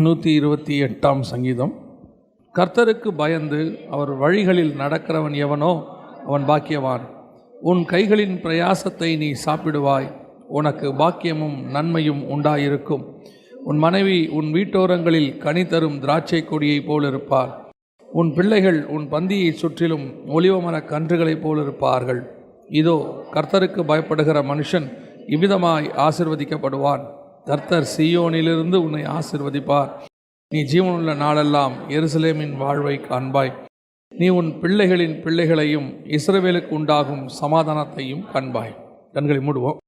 128 சங்கீதம். கர்த்தருக்கு பயந்து அவர் வழிகளில் நடக்கிறவன் எவனோ அவன் பாக்கியவான். உன் கைகளின் பிரயாசத்தை நீ சாப்பிடுவாய், உனக்கு பாக்கியமும் நன்மையும் உண்டாயிருக்கும். உன் மனைவி உன் வீட்டோரங்களில் கனி தரும் திராட்சை கொடியைப் போலிருப்பார். உன் பிள்ளைகள் உன் பந்தியை சுற்றிலும் ஒலிவமர கன்றுகளைப் போலிருப்பார்கள். இதோ, கர்த்தருக்கு பயப்படுகிற மனுஷன் இவ்விதமாய் ஆசிர்வதிக்கப்படுவான். கர்த்தர் சீயோனிலிருந்து உன்னை ஆசிர்வதிப்பார். நீ ஜீவனுள்ள நாளெல்லாம் எருசலேமின் வாழ்வை காண்பாய். நீ உன் பிள்ளைகளின் பிள்ளைகளையும் இஸ்ரவேலுக்கு உண்டாகும் சமாதானத்தையும் காண்பாய். கண்களை மூடுவோம்.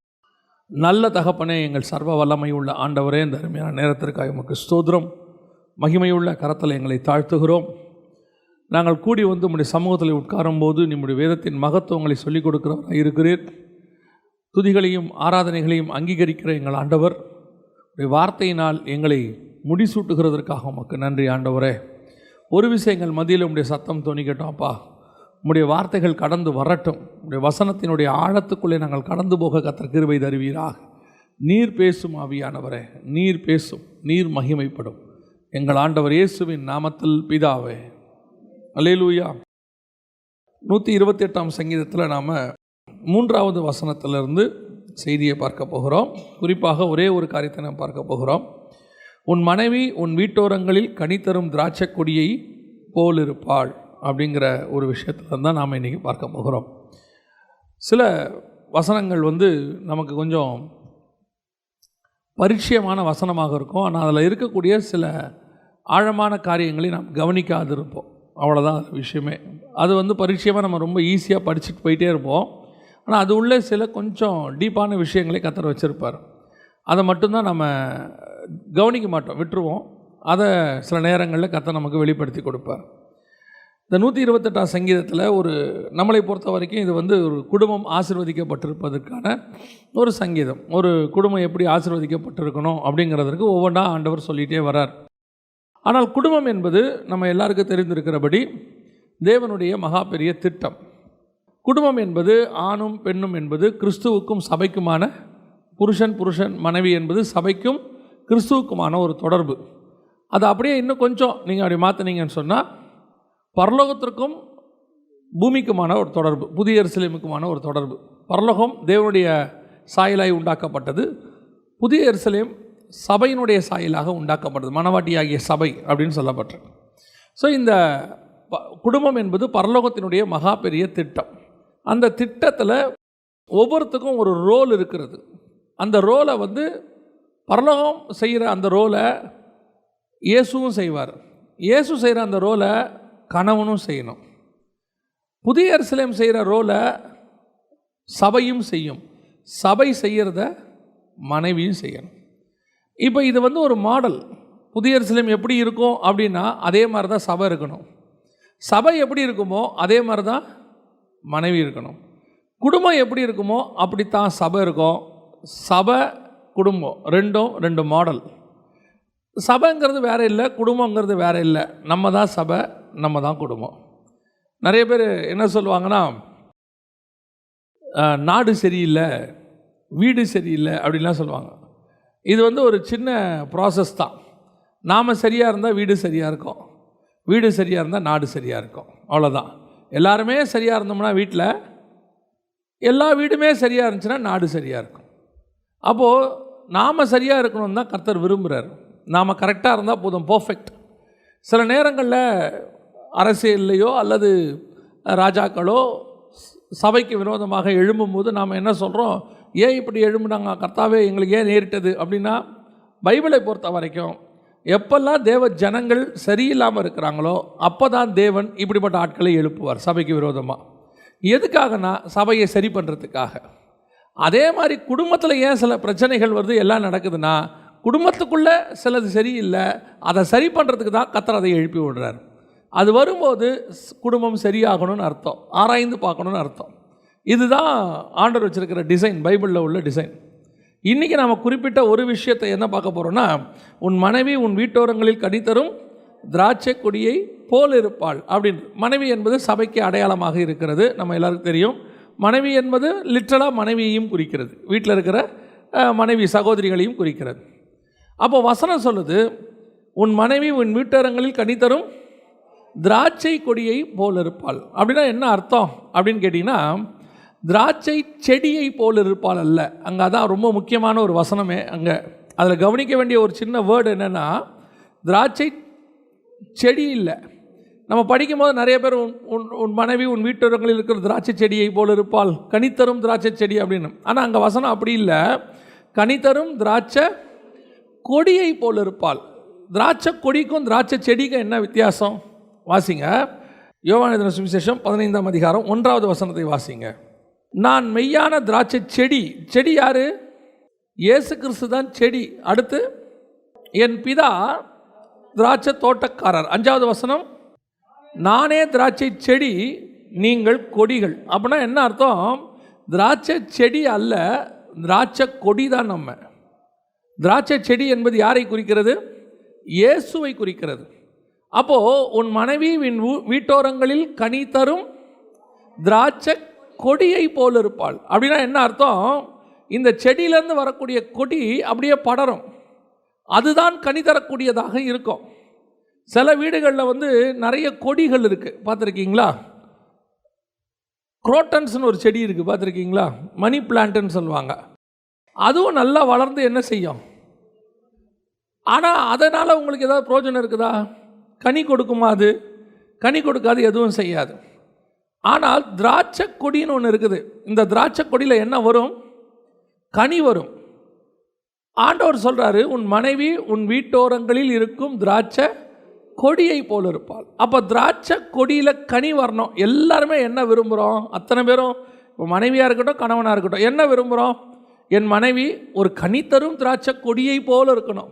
நல்ல தகப்பனே, எங்கள் சர்வ வல்லமை உள்ள ஆண்டவரே, இந்த அருமையான நேரத்திற்காக உமக்கு ஸ்தோத்திரம். மகிமையுள்ள கரத்தில் எங்களை தாழ்த்துகிறோம். நாங்கள் கூடி வந்து உம்முடைய சமூகத்தில் உட்காரும்போது நம்முடைய வேதத்தின் மகத்துவங்களை சொல்லிக் கொடுக்கிறவராக இருக்கிறீர். துதிகளையும் ஆராதனைகளையும் அங்கீகரிக்கிற எங்கள் ஆண்டவர், உடைய வார்த்தையினால் எங்களை முடிசூட்டுகிறதற்காக உமக்கு நன்றி ஆண்டவரே. ஒரு விஷயம் எங்கள் மத்தியில் உம்முடைய சத்தம் தோணிக்கட்டும் அப்பா. உம்முடைய வார்த்தைகள் கடந்து வரட்டும். உம்முடைய வசனத்தினுடைய ஆழத்துக்குள்ளே நாங்கள் கடந்து போக கர்த்தர் கிருபை தருவீராக. நீர் பேசும் ஆவியானவரே, நீர் பேசும், நீர் மகிமைப்படும். எங்கள் ஆண்டவர் இயேசுவின் நாமத்தில் பிதாவே, அல்லேலூயா. 128 சங்கீதத்தில் நாம் 3வது வசனத்திலிருந்து செய்தியை பார்க்க போகிறோம். குறிப்பாக ஒரே ஒரு காரியத்தை நாம் பார்க்க போகிறோம். உன் மனைவி உன் வீட்டோரங்களில் கனி தரும் திராட்சை கொடியை போல் இருப்பாள் அப்படிங்கிற ஒரு விஷயத்தில் தான் நாம் இன்றைக்கி பார்க்க போகிறோம். சில வசனங்கள் நமக்கு கொஞ்சம் பரிச்சயமான வசனமாக இருக்கும். ஆனால் அதில் இருக்கக்கூடிய சில ஆழமான காரியங்களை நாம் கவனிக்காது இருப்போம். அவ்வளோதான் விஷயமே. அது பரிச்சயமாக நம்ம ரொம்ப ஈஸியாக படிச்சுட்டு போயிட்டே இருப்போம். ஆனால் அது உள்ளே சில கொஞ்சம் டீப்பான விஷயங்களை கர்த்தர் வச்சுருப்பார். அதை மட்டும்தான் நம்ம கவனிக்க மாட்டோம், விட்டுருவோம். அதை சில நேரங்களில் கர்த்தர் நமக்கு வெளிப்படுத்தி கொடுப்பார். இந்த 128 சங்கீதத்தில் நம்மளை பொறுத்த வரைக்கும் இது ஒரு குடும்பம் ஆசீர்வதிக்கப்பட்டிருப்பதற்கான ஒரு சங்கீதம். ஒரு குடும்பம் எப்படி ஆசீர்வதிக்கப்பட்டிருக்கணும் அப்படிங்கிறதுக்கு ஒவ்வொன்றா ஆண்டவர் சொல்லிகிட்டே வரார். ஆனால் குடும்பம் என்பது நம்ம எல்லாருக்கும் தெரிந்திருக்கிறபடி தேவனுடைய மகா பெரிய திட்டம். குடும்பம் என்பது ஆணும் பெண்ணும் என்பது கிறிஸ்துவுக்கும் சபைக்குமான, புருஷன் மனைவி என்பது சபைக்கும் கிறிஸ்துவுக்குமான ஒரு தொடர்பு. அது அப்படியே இன்னும் கொஞ்சம் நீங்கள் அப்படி மாற்றினீங்கன்னு சொன்னால் பரலோகத்திற்கும் பூமிக்குமான ஒரு தொடர்பு, புதிய எருசலேமுக்குமான ஒரு தொடர்பு. பரலோகம் தேவனுடைய சாயலாய் உண்டாக்கப்பட்டது, புதிய எருசலேம் சபையினுடைய சாயலாக உண்டாக்கப்பட்டது, மணவாட்டியாகிய சபை அப்படின்னு சொல்லப்பட்டிருக்கு. ஸோ இந்த குடும்பம் என்பது பரலோகத்தினுடைய மகா பெரிய திட்டம். அந்த திட்டத்தில் ஒவ்வொருத்துக்கும் ஒரு ரோல் இருக்கிறது. அந்த ரோலை பரலோகம் செய்கிற அந்த ரோலை இயேசுவும் செய்வார். இயேசு செய்கிற அந்த ரோலை கணவனும் செய்யணும். புதிய எருசலேம் செய்கிற ரோலை சபையும் செய்யும். சபை செய்கிறத மனைவியும் செய்யணும். இப்போ இது ஒரு மாடல். புதிய எருசலேம் எப்படி இருக்கும் அப்படின்னா அதே மாதிரி தான் சபை இருக்கணும். சபை எப்படி இருக்குமோ அதே மாதிரி தான் மனைவி இருக்கணும். குடும்பம் எப்படி இருக்குமோ அப்படித்தான் சபை இருக்கும். சபை குடும்பம் ரெண்டு மாடல். சபைங்கிறது வேறு இல்லை, குடும்பங்கிறது வேறு இல்லை. நம்ம தான் சபை, நம்ம தான் குடும்பம். நிறைய பேர் என்ன சொல்லுவாங்கன்னா, நாடு சரியில்லை, வீடு சரியில்லை அப்படின்லாம் சொல்லுவாங்க. இது ஒரு சின்ன ப்ராசஸ் தான். நாம் சரியாக இருந்தால் வீடு சரியாக இருக்கும், வீடு சரியாக இருந்தால் நாடு சரியாக இருக்கும். அவ்வளோதான். எல்லாருமே சரியாக இருந்தோம்னா வீட்டில், எல்லா வீடுமே சரியாக இருந்துச்சுன்னா நாடு சரியாக இருக்கும். அப்போது நாம் சரியாக இருக்கணும்னு தான் கர்த்தர் விரும்புகிறார். நாம் கரெக்டாக இருந்தால் போதும், பர்ஃபெக்ட். சில நேரங்களில் அரசியல்லையோ அல்லது ராஜாக்களோ சபைக்கு விரோதமாக எழும்பும்போது நாம் என்ன சொல்கிறோம், ஏன் இப்படி எழும்புனாங்க கர்த்தாவே, எங்களுக்கு ஏன் நேரிட்டது அப்படின்னா, பைபிளை பொறுத்த வரைக்கும் எப்பெல்லாம் தேவ ஜனங்கள் சரியில்லாமல் இருக்கிறாங்களோ அப்போ தான் தேவன் இப்படிப்பட்ட ஆட்களை எழுப்புவார் சபைக்கு விரோதமாக. எதுக்காகனா சபையை சரி பண்ணுறதுக்காக. அதே மாதிரி குடும்பத்தில் ஏன் சில பிரச்சனைகள் எல்லாம் நடக்குதுன்னா, குடும்பத்துக்குள்ளே சிலது சரியில்லை, அதை சரி பண்ணுறதுக்கு தான் கர்த்தர் அதை எழுப்பி விடுறார். அது வரும்போது குடும்பம் சரியாகணும்னு அர்த்தம், ஆராய்ந்து பார்க்கணுன்னு அர்த்தம். இதுதான் ஆண்டவர் வச்சுருக்கிற டிசைன், பைபிளில் உள்ள டிசைன். இன்றைக்கி நாம் குறிப்பிட்ட ஒரு விஷயத்தை என்ன பார்க்க போகிறோன்னா, உன் மனைவி உன் வீட்டோரங்களில் கனி தரும் திராட்சை கொடியை போல் இருப்பாள் அப்படின்னு. மனைவி என்பது சபைக்கு அடையாளமாக இருக்கிறது, நம்ம எல்லாருக்கும் தெரியும். மனைவி என்பது லிட்ரலாக மனைவியையும் குறிக்கிறது, வீட்டில் இருக்கிற மனைவி சகோதரிகளையும் குறிக்கிறது. அப்போ வசனம் சொல்லுது, உன் மனைவி உன் வீட்டரங்களில் கனி தரும் திராட்சை கொடியை போல் இருப்பாள். அப்படின்னா என்ன அர்த்தம் அப்படின்னு கேட்டிங்கன்னா, திராட்சை செடியை போல் இருப்பாள் அல்ல. அங்கே அதான் ரொம்ப முக்கியமான ஒரு வசனமே. அங்கே அதில் கவனிக்க வேண்டிய ஒரு சின்ன வேர்டு என்னென்னா, திராட்சை செடி இல்லை. நம்ம படிக்கும்போது நிறைய பேர் உன் மனைவி உன் வீட்டரங்களில் இருக்கிற திராட்சை செடியை போல் இருப்பாள், கனித்தரும் திராட்சை செடி அப்படின்னு. ஆனால் அங்கே வசனம் அப்படி இல்லை. கனித்தரும் திராட்சை கொடியை போல் இருப்பாள். திராட்சை கொடிக்கும் திராட்சை செடிக்கும் என்ன வித்தியாசம்? வாசிங்க, யோவான் எழுதின சுவிசேஷம் 15ஆம் அதிகாரம் 1வது வசனத்தை வாசிங்க. நான் மெய்யான திராட்சை செடி. செடி யாரு? இயேசு கிறிஸ்து தான் செடி. அடுத்து, என் பிதா திராட்சை தோட்டக்காரர். 5வது வசனம், நானே திராட்சை செடி, நீங்கள் கொடிகள். அப்படின்னா என்ன அர்த்தம்? திராட்சை செடி அல்ல, திராட்சை கொடி தான். நம்ம திராட்சை செடி என்பது யாரை குறிக்கிறது? இயேசுவை குறிக்கிறது. அப்போது உன் மனைவி வீட்டோரங்களில் கனி தரும் திராட்சை கொடியை போல் இருப்பாள். அப்படின்னா என்ன அர்த்தம்? இந்த செடியிலேருந்து வரக்கூடிய கொடி அப்படியே படரும், அதுதான் கனி தரக்கூடியதாக இருக்கும். சில வீடுகளில் நிறைய கொடிகள் இருக்குது, பார்த்துருக்கீங்களா? குரோட்டன்ஸ்னு ஒரு செடி இருக்குது, பார்த்துருக்கீங்களா? மணி பிளான்ட்டுன்னு சொல்லுவாங்க. அதுவும் நல்லா வளர்ந்து என்ன செய்யும்? ஆனால் அதனால் உங்களுக்கு ஏதாவது பிரயோஜனம் இருக்குதா? கனி கொடுக்குமா? அது கனி கொடுக்காது, எதுவும் செய்யாது. ஆனால் திராட்சை கொடின்னு ஒன்று இருக்குது. இந்த திராட்சை கொடியில் என்ன வரும்? கனி வரும். ஆண்டவர் சொல்கிறாரு, உன் மனைவி உன் வீட்டோரங்களில் இருக்கும் திராட்சை கொடியை போல் இருப்பாள். அப்போ திராட்சை கொடியில் கனி வரணும். எல்லாருமே என்ன விரும்புகிறோம்? அத்தனை பேரும், இப்போ மனைவியாக இருக்கட்டும் கணவனாக இருக்கட்டும், என்ன விரும்புகிறோம்? என் மனைவி ஒரு கனி தரும் திராட்சை கொடியை போல் இருக்கணும்,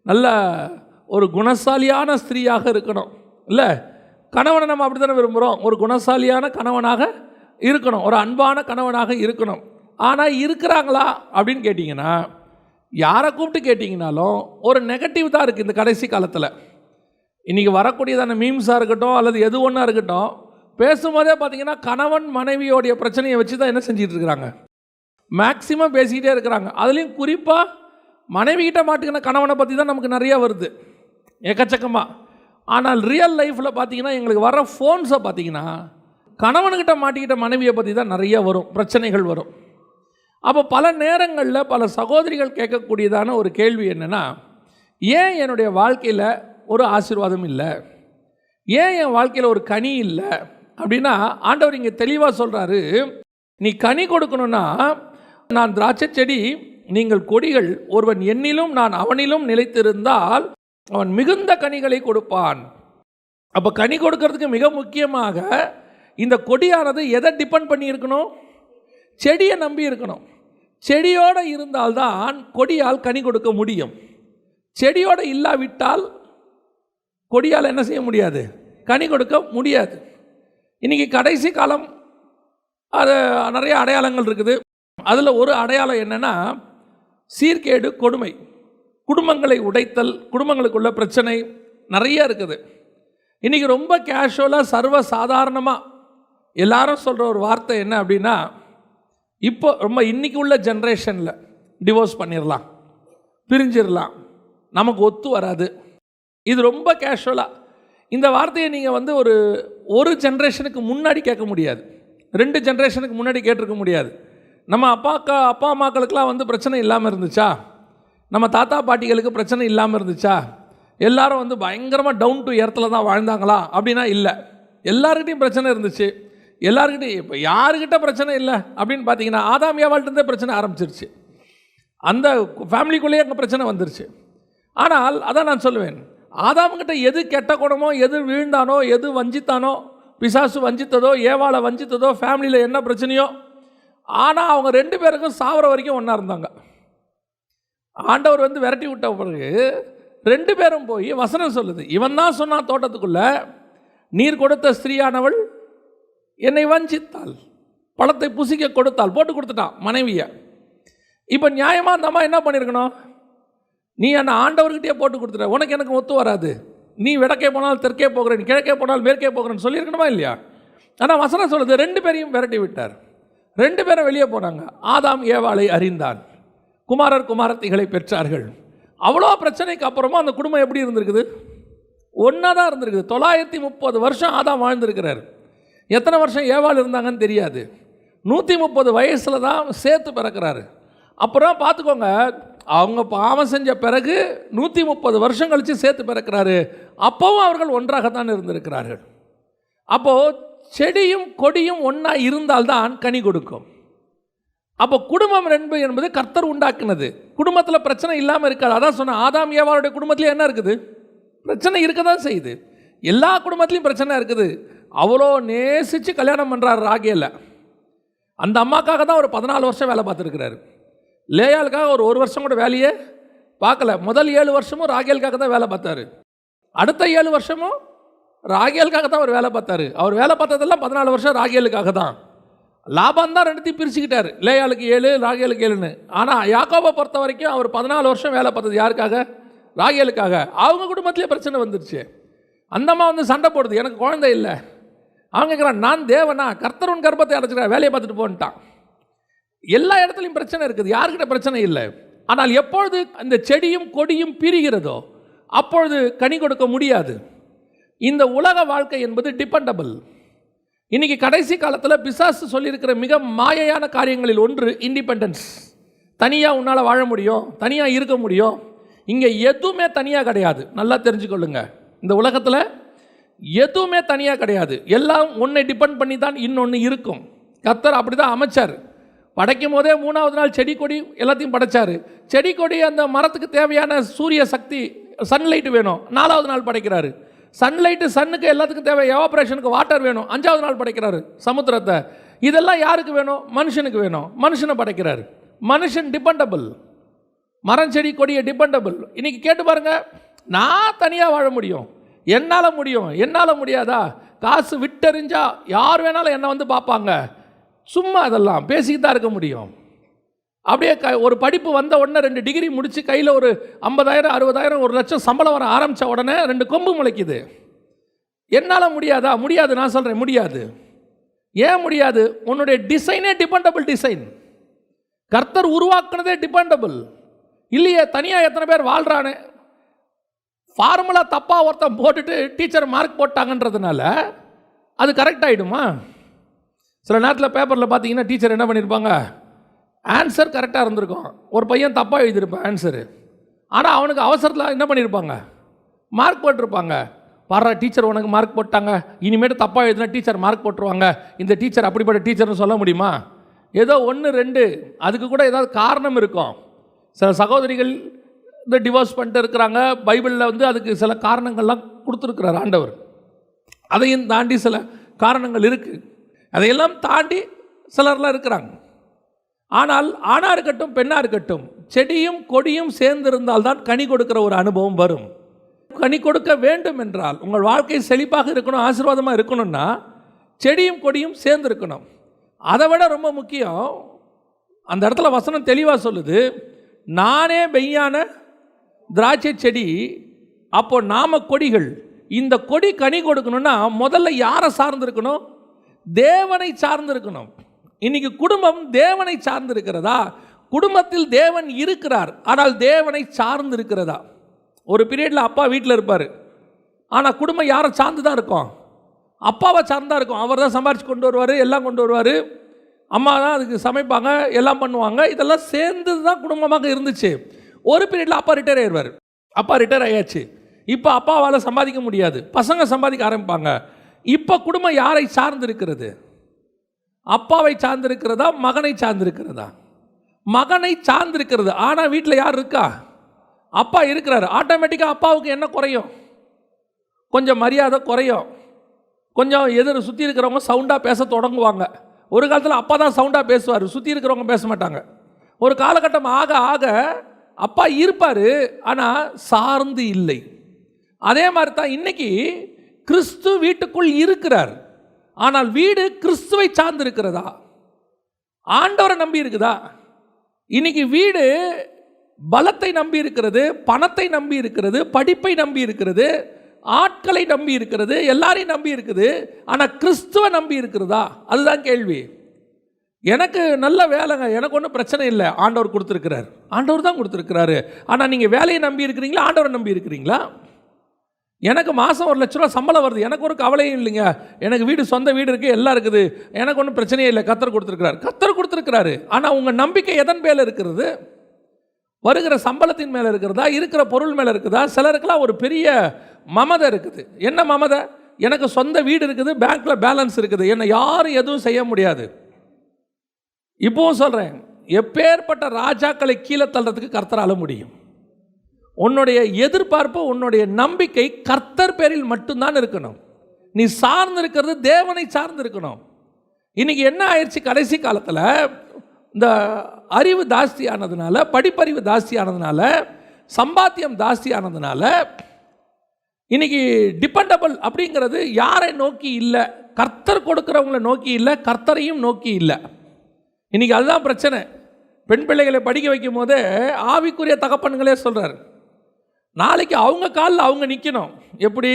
நல்ல ஒரு குணசாலியான ஸ்திரீயாக இருக்கணும். இல்லை, கணவனை நம்ம அப்படி தானே விரும்புகிறோம். ஒரு குணசாலியான கணவனாக இருக்கணும், ஒரு அன்பான கணவனாக இருக்கணும். ஆனால் இருக்கிறாங்களா அப்படின்னு கேட்டிங்கன்னா, யாரை கூப்பிட்டு கேட்டிங்கனாலும் ஒரு நெகட்டிவ் தான் இருக்குது இந்த கடைசி காலத்தில். இன்றைக்கி வரக்கூடியதான மீம்ஸாக இருக்கட்டும் அல்லது எது ஒன்றா இருக்கட்டும், பேசும்போதே பார்த்திங்கன்னா கணவன் மனைவியோடைய பிரச்சனையை வச்சு தான் என்ன செஞ்சிட்டு இருக்கிறாங்க, மேக்சிமம் பேசிக்கிட்டே இருக்கிறாங்க. அதுலேயும் குறிப்பாக மனைவிகிட்ட மாட்டுக்கின கணவனை பற்றி தான் நமக்கு நிறையா வருது, எக்கச்சக்கமாக. ஆனால் ரியல் லைஃப்பில் பார்த்திங்கன்னா எங்களுக்கு வர ஃபோன்ஸை பார்த்திங்கன்னா கணவன்கிட்ட மாட்டிக்கிட்ட மனைவியை பற்றி தான் நிறைய வரும், பிரச்சனைகள் வரும். அப்போ பல நேரங்களில் பல சகோதரிகள் கேட்கக்கூடியதான ஒரு கேள்வி என்னென்னா, ஏன் என்னுடைய வாழ்க்கையில் ஒரு ஆசீர்வாதம் இல்லை, ஏன் என் வாழ்க்கையில் ஒரு கனி இல்லை அப்படின்னா, ஆண்டவர் இங்கே தெளிவாக சொல்கிறாரு, நீ கனி கொடுக்கணும்னா நான் திராட்சை செடி, நீங்கள் கொடிகள். ஒருவன் என்னிலும் நான் அவனிலும் நிலைத்திருந்தால் அவன் மிகுந்த கனிகளை கொடுப்பான். அப்போ கனி கொடுக்கறதுக்கு மிக முக்கியமாக இந்த கொடியானது எதை டிபெண்ட் பண்ணி இருக்கணும்? செடியை நம்பி இருக்கணும். செடியோடு இருந்தால்தான் கொடியால் கனி கொடுக்க முடியும். செடியோடு இல்லாவிட்டால் கொடியால் என்ன செய்ய முடியாது? கனி கொடுக்க முடியாது. இன்றைக்கி கடைசி காலம், அது நிறைய அடையாளங்கள் இருக்குது. அதில் ஒரு அடையாளம் என்னென்னா, சீர்கேடு, கொடுமை, குடும்பங்களை உடைத்தல், குடும்பங்களுக்குள்ள பிரச்சனை நிறைய இருக்குது. இன்றைக்கி ரொம்ப கேஷுவலாக சர்வ சாதாரணமாக எல்லாரும் சொல்கிற ஒரு வார்த்தை என்ன அப்படின்னா, இப்போ ரொம்ப இன்றைக்கி உள்ள ஜென்ரேஷனில் டிவோர்ஸ் பண்ணிடலாம், பிரிஞ்சிடலாம், நமக்கு ஒத்து வராது. இது ரொம்ப கேஷுவலாக. இந்த வார்த்தையை நீங்கள் ஒரு ஜென்ரேஷனுக்கு முன்னாடி கேட்க முடியாது, 2 ஜென்ரேஷனுக்கு முன்னாடி கேட்டிருக்க முடியாது. நம்ம அப்பா அம்மாக்களுக்கெலாம் பிரச்சனை இல்லாமல் இருந்துச்சா? நம்ம தாத்தா பாட்டிகளுக்கு பிரச்சனை இல்லாமல் இருந்துச்சா? எல்லாரும் பயங்கரமாக டவுன் டு எர்த்தில் தான் வாழ்ந்தாங்களா அப்படின்னா இல்லை. எல்லாருக்கிட்டையும் பிரச்சனை இருந்துச்சு. எல்லாருக்கிட்டையும் இப்போ யாருக்கிட்ட பிரச்சனை இல்லை அப்படின்னு பார்த்தீங்கன்னா, ஆதாம் ஏவாள்கிட்டே பிரச்சனை ஆரம்பிச்சிருச்சு. அந்த ஃபேமிலிக்குள்ளேயே அங்கே பிரச்சனை வந்துருச்சு. ஆனால் அதான் நான் சொல்லுவேன், ஆதாம்கிட்ட எது கெட்ட குணமோ, எது வீழ்ந்தானோ, எது வஞ்சித்தானோ, பிசாசு வஞ்சித்ததோ, ஏவாளை வஞ்சித்ததோ, ஃபேமிலியில் என்ன பிரச்சனையோ, ஆனால் அவங்க 2 பேருக்கும் சாவர வரைக்கும் ஒன்றா இருந்தாங்க. ஆண்டவர் விரட்டி விட்ட பிறகு 2 பேரும் போய் வசனம் சொல்லுது, இவன் தான் சொன்னான் தோட்டத்துக்குள்ள, நீர் கொடுத்த ஸ்திரீயானவள் என்னை வஞ்சித்தாள், பழத்தை புசிக்க கொடுத்தாள், போட்டு கொடுத்துட்டான் மனைவியை. இப்போ நியாயமாக அந்த அம்மா என்ன பண்ணியிருக்கணும்? நீ என்ன ஆண்டவர்கிட்டயே போட்டு கொடுத்துட்ட, உனக்கு எனக்கு ஒத்து வராது, நீ வடக்கே போனால் தெற்கே போகிறேன், கிழக்கே போனால் மேற்கே போகிறேன்னு சொல்லியிருக்கணுமா இல்லையா? ஆனால் வசனம் சொல்லுது 2 பேரையும் விரட்டி விட்டார். 2 பேரும் வெளியே போனாங்க. ஆதாம் ஏவாளை அறிந்தான், குமாரர் குமாரத்திகளை பெற்றார்கள். அவ்வளோ பிரச்சனைக்கு அப்புறமா அந்த குடும்பம் எப்படி இருந்திருக்குது? ஒன்றா தான் இருந்திருக்குது. 930 வருஷம் ஆதாம் வாழ்ந்திருக்கிறார். எத்தனை வருஷம் ஏவாள் இருந்தாங்கன்னு தெரியாது. 130 வயசில் தான் சேத்து பிறக்கிறாரு. அப்புறம் பார்த்துக்கோங்க, அவங்க பாவம் செஞ்ச பிறகு 130 வருஷம் கழித்து சேர்த்து பிறக்கிறாரு. அப்போவும் அவர்கள் ஒன்றாகத்தான் இருந்திருக்கிறார்கள். அப்போது செடியும் கொடியும் ஒன்றா இருந்தால்தான் கனி கொடுக்கும். அப்போ குடும்பம் என்பது கர்த்தர் உண்டாக்குனது. குடும்பத்தில் பிரச்சனை இல்லாமல் இருக்காது. அதான் சொன்ன ஆதாம் ஏவாளுடைய குடும்பத்தில் என்ன இருக்குது? பிரச்சனை இருக்க தான் செய்யுது. எல்லா குடும்பத்துலேயும் பிரச்சனை இருக்குது. அவ்வளோ நேசித்து கல்யாணம் பண்ணுறாரு ராகேலை. அந்த அம்மாக்காக தான் ஒரு 14 வருஷம் வேலை பார்த்துருக்கிறாரு. லேயாளுக்காக ஒரு வருஷம் கூட வேலையே பார்க்கல. முதல் 7 வருஷமும் ராகேலுக்காக தான் வேலை பார்த்தாரு. அடுத்த 7 வருஷமும் ராகேலுக்காக தான் அவர் வேலை பார்த்தாரு. அவர் வேலை பார்த்ததெல்லாம் 14 வருஷம் ராகேலுக்காக தான். லாபான் தான் ரெண்டுத்தையும் பிரிச்சுக்கிட்டார், லேயாளுக்கு 7 ராகேலுக்கு 7ன்னு. ஆனால் யாக்கோபை பொறுத்த வரைக்கும் அவர் 14 வருஷம் வேலை பார்த்தது யாருக்காக? ராகேலுக்காக. அவங்க குடும்பத்திலே பிரச்சனை வந்துருச்சு. அந்த அம்மா வந்து சண்டை போடுது, எனக்கு குழந்தை இல்லை. அவங்க கேட்குறான், நான் தேவனா? கர்த்தர் கர்ப்பத்தை அடைச்சிக்கிறார், வேலையை பார்த்துட்டு போன்ட்டான். எல்லா இடத்துலையும் பிரச்சனை இருக்குது, யாருக்கிட்ட பிரச்சனை இல்லை. ஆனால் எப்பொழுது அந்த செடியும் கொடியும் பிரிகிறதோ அப்பொழுது கனி கொடுக்க முடியாது. இந்த உலக வாழ்க்கை என்பது டிபெண்டபிள். இன்றைக்கி கடைசி காலத்தில் பிசாசு சொல்லியிருக்கிற மிக மாயையான காரியங்களில் ஒன்று இண்டிபெண்டன்ஸ். தனியாக உன்னால் வாழ முடியும், தனியாக இருக்க முடியும். இங்கே எதுவுமே தனியாக கிடையாது. நல்லா தெரிஞ்சுக்கொள்ளுங்க, இந்த உலகத்தில் எதுவுமே தனியாக கிடையாது. எல்லாம் ஒன்றை டிபெண்ட் பண்ணி தான் இன்னொன்று இருக்கும். கர்த்தர் அப்படி தான் அமைச்சார். படைக்கும் போதே 3ஆவது நாள் செடி கொடி எல்லாத்தையும் படைச்சார். செடி கொடி அந்த மரத்துக்கு தேவையான சூரிய சக்தி சன்லைட்டு வேணும், 4ஆவது நாள் படைக்கிறாரு. சன்லைட்டு சன்னுக்கு எல்லாத்துக்கும் தேவை, எவாப்ரேஷனுக்கு வாட்டர் வேணும், 5ஆவது நாள் படைக்கிறாரு சமுத்திரத்தை. இதெல்லாம் யாருக்கு வேணும்? மனுஷனுக்கு வேணும். மனுஷனை படைக்கிறாரு. மனுஷன் டிபெண்டபிள், மரம் செடி கொடியை டிபெண்டபிள். இன்றைக்கி கேட்டு பாருங்கள், நான் தனியாக வாழ முடியும், என்னால் முடியும், என்னால் முடியாதா? காசு விட்டெறிஞ்சா யார் வேணாலும் என்னை வந்து பார்ப்பாங்க. சும்மா அதெல்லாம் பேசிக்கிட்டு தான் இருக்க முடியும். அப்படியே ஒரு படிப்பு வந்த உடனே 2 டிகிரி முடித்து கையில் ஒரு 50,000 60,000 1 லட்சம் சம்பளம் வர ஆரம்பித்த உடனே 2 கொம்பு முளைக்குது. என்னால் முடியாதா? முடியாது. நான் சொல்கிறேன் முடியாது. ஏன் முடியாது? உன்னுடைய டிசைனே டிபெண்டபிள் டிசைன். கர்த்தர் உருவாக்குனதே டிபெண்டபிள் இல்லையே. தனியாக எத்தனை பேர் வாழ்கிறானே? ஃபார்முலா தப்பாக ஒருத்தன் போட்டுட்டு டீச்சர் மார்க் போட்டாங்கன்றதுனால அது கரெக்ட் ஆகிடுமா? சில நேரத்தில் பேப்பரில் பார்த்தீங்கன்னா டீச்சர் என்ன பண்ணியிருப்பாங்க, ஆன்சர் கரெக்டாக இருந்திருக்கும், ஒரு பையன் தப்பாக எழுதியிருப்பான் ஆன்சரு. ஆனால் அவனுக்கு அவசரத்தில் என்ன பண்ணியிருப்பாங்க, மார்க் போட்டிருப்பாங்க. பாரு டீச்சர் உனக்கு மார்க் போட்டாங்க, இனிமேட்டு தப்பாக எழுதினா டீச்சர் மார்க் போட்டுருவாங்க, இந்த டீச்சர் அப்படிப்பட்ட டீச்சர்னு சொல்ல முடியுமா? ஏதோ 1 2 அதுக்கு கூட ஏதாவது காரணம் இருக்கும். சில சகோதரிகள் இந்த டிவோர்ஸ் பண்ணிட்டு இருக்கிறாங்க. பைபிளில் வந்து அதுக்கு சில காரணங்கள்லாம் கொடுத்துருக்கிறார் ஆண்டவர். அதையும் தாண்டி சில காரணங்கள் இருக்குது. அதையெல்லாம் தாண்டி சிலர்லாம் இருக்கிறாங்க. ஆனால் ஆணாக இருக்கட்டும் பெண்ணாக இருக்கட்டும், செடியும் கொடியும் சேர்ந்திருந்தால்தான் கனி கொடுக்கிற ஒரு அனுபவம் வரும். கனி கொடுக்க வேண்டும் என்றால், உங்கள் வாழ்க்கை செழிப்பாக இருக்கணும், ஆசீர்வாதமாக இருக்கணும்னா செடியும் கொடியும் சேர்ந்து இருக்கணும். அதை விட ரொம்ப முக்கியம், அந்த இடத்துல வசனம் தெளிவாக சொல்லுது, நானே மெய்யான திராட்சை செடி, அப்போ நாம கொடிகள். இந்த கொடி கனி கொடுக்கணும்னா முதல்ல யாரை சார்ந்திருக்கணும்? தேவனை சார்ந்திருக்கணும். இன்னைக்கு குடும்பம் தேவனை சார்ந்து இருக்கிறதா? குடும்பத்தில் தேவன் இருக்கிறார், ஆனால் தேவனை சார்ந்து இருக்கிறதா? ஒரு பீரியடில் அப்பா வீட்டில் இருப்பார், ஆனால் குடும்பம் யாரை சார்ந்து தான் இருக்கும்? அப்பாவை சார்ந்தா இருக்கும். அவர் தான் சம்பாரிச்சு கொண்டு வருவார், எல்லாம் கொண்டு வருவார். அம்மா தான் அதுக்கு சமைப்பாங்க, எல்லாம் பண்ணுவாங்க. இதெல்லாம் சேர்ந்து தான் குடும்பமாக இருந்துச்சு. ஒரு பீரியடில் அப்பா ரிட்டையர் ஆயிடுவார். அப்பா ரிட்டையர் ஆயாச்சு. இப்போ அப்பாவால் சம்பாதிக்க முடியாது, பசங்க சம்பாதிக்க ஆரம்பிப்பாங்க. இப்போ குடும்பம் யாரை சார்ந்து இருக்கிறது? அப்பாவை சார்ந்திருக்கிறதா, மகனை சார்ந்திருக்கிறதா? மகனை சார்ந்திருக்கிறது. ஆனால் வீட்டில் யார் இருக்கா? அப்பா இருக்கிறார். ஆட்டோமேட்டிக்காக அப்பாவுக்கு என்ன குறையும்? கொஞ்சம் மரியாதை குறையும். கொஞ்சம் எதிர் சுற்றி இருக்கிறவங்க சவுண்டாக பேச தொடங்குவாங்க. ஒரு காலத்தில் அப்பா தான் சவுண்டாக பேசுவார், சுற்றி இருக்கிறவங்க பேச மாட்டாங்க. ஒரு காலகட்டம் ஆக ஆக அப்பா இருப்பார், ஆனால் சார்ந்து இல்லை. அதே மாதிரி தான் இன்னைக்கு கிறிஸ்து வீட்டுக்குள் இருக்கிறார், ஆனால் வீடு கிறிஸ்துவை சார்ந்து இருக்கிறதா? ஆண்டவரை நம்பி இருக்குதா? இன்னைக்கு வீடு பலத்தை நம்பி இருக்கிறது, பணத்தை நம்பி இருக்கிறது, படிப்பை நம்பி இருக்கிறது, ஆட்களை நம்பி இருக்கிறது, எல்லாரையும் நம்பி இருக்குது. ஆனால் கிறிஸ்துவை நம்பி இருக்கிறதா? அதுதான் கேள்வி. எனக்கு நல்ல வேலைங்க, எனக்கு ஒன்றும் பிரச்சனை இல்லை, ஆண்டவர் கொடுத்துருக்கிறார், ஆண்டவர் தான் கொடுத்துருக்கிறாரு. ஆனால் நீங்கள் வேலையை நம்பி இருக்கிறீங்களா, ஆண்டவரை நம்பி இருக்கிறீங்களா? எனக்கு மாதம் 1 லட்ச ரூபா சம்பளம் வருது, எனக்கு ஒரு கவலையும் இல்லைங்க, எனக்கு வீடு, சொந்த வீடு இருக்குது, எல்லாம் இருக்குது, எனக்கு ஒன்றும் பிரச்சனையே இல்லை, கர்த்தர் கொடுத்துருக்கிறார், கர்த்தர் கொடுத்துருக்கிறாரு. ஆனால் உங்கள் நம்பிக்கை எதன் மேலே இருக்கிறது? வருகிற சம்பளத்தின் மேலே இருக்கிறதா, இருக்கிற பொருள் மேலே இருக்குதா? சிலருக்கெல்லாம் ஒரு பெரிய மமதை இருக்குது. என்ன மமதை? எனக்கு சொந்த வீடு இருக்குது, பேங்க்கில் பேலன்ஸ் இருக்குது, என்னை யாரும் எதுவும் செய்ய முடியாது. இப்போவும் சொல்கிறேன், எப்பேற்பட்ட ராஜாக்களை கீழே தள்ளுறதுக்கு கர்த்தரால முடியும். உன்னுடைய எதிர்பார்ப்பு, உன்னுடைய நம்பிக்கை கர்த்தர் பேரில் மட்டும்தான் இருக்கணும். நீ சார்ந்து இருக்கிறது தேவனை சார்ந்து இருக்கணும். இன்னைக்கு என்ன ஆயிடுச்சு, கடைசி காலத்தில் இந்த அறிவு ஜாஸ்தியானதுனால, படிப்பறிவு ஜாஸ்தியானதுனால, சம்பாத்தியம் ஜாஸ்தியானதுனால இன்னைக்கு டிபெண்டபிள் அப்படிங்கிறது யாரை நோக்கி இல்லை, கர்த்தர் கொடுக்குறவங்களை நோக்கி இல்லை, கர்த்தரையும் நோக்கி இல்லை. இன்றைக்கி அதுதான் பிரச்சனை. பெண் பிள்ளைகளை படிக்க வைக்கும் போதே ஆவிக்குரிய தகப்பன்களே சொல்கிறார், நாளைக்கு அவங்க காலில் அவங்க நிற்கணும். எப்படி?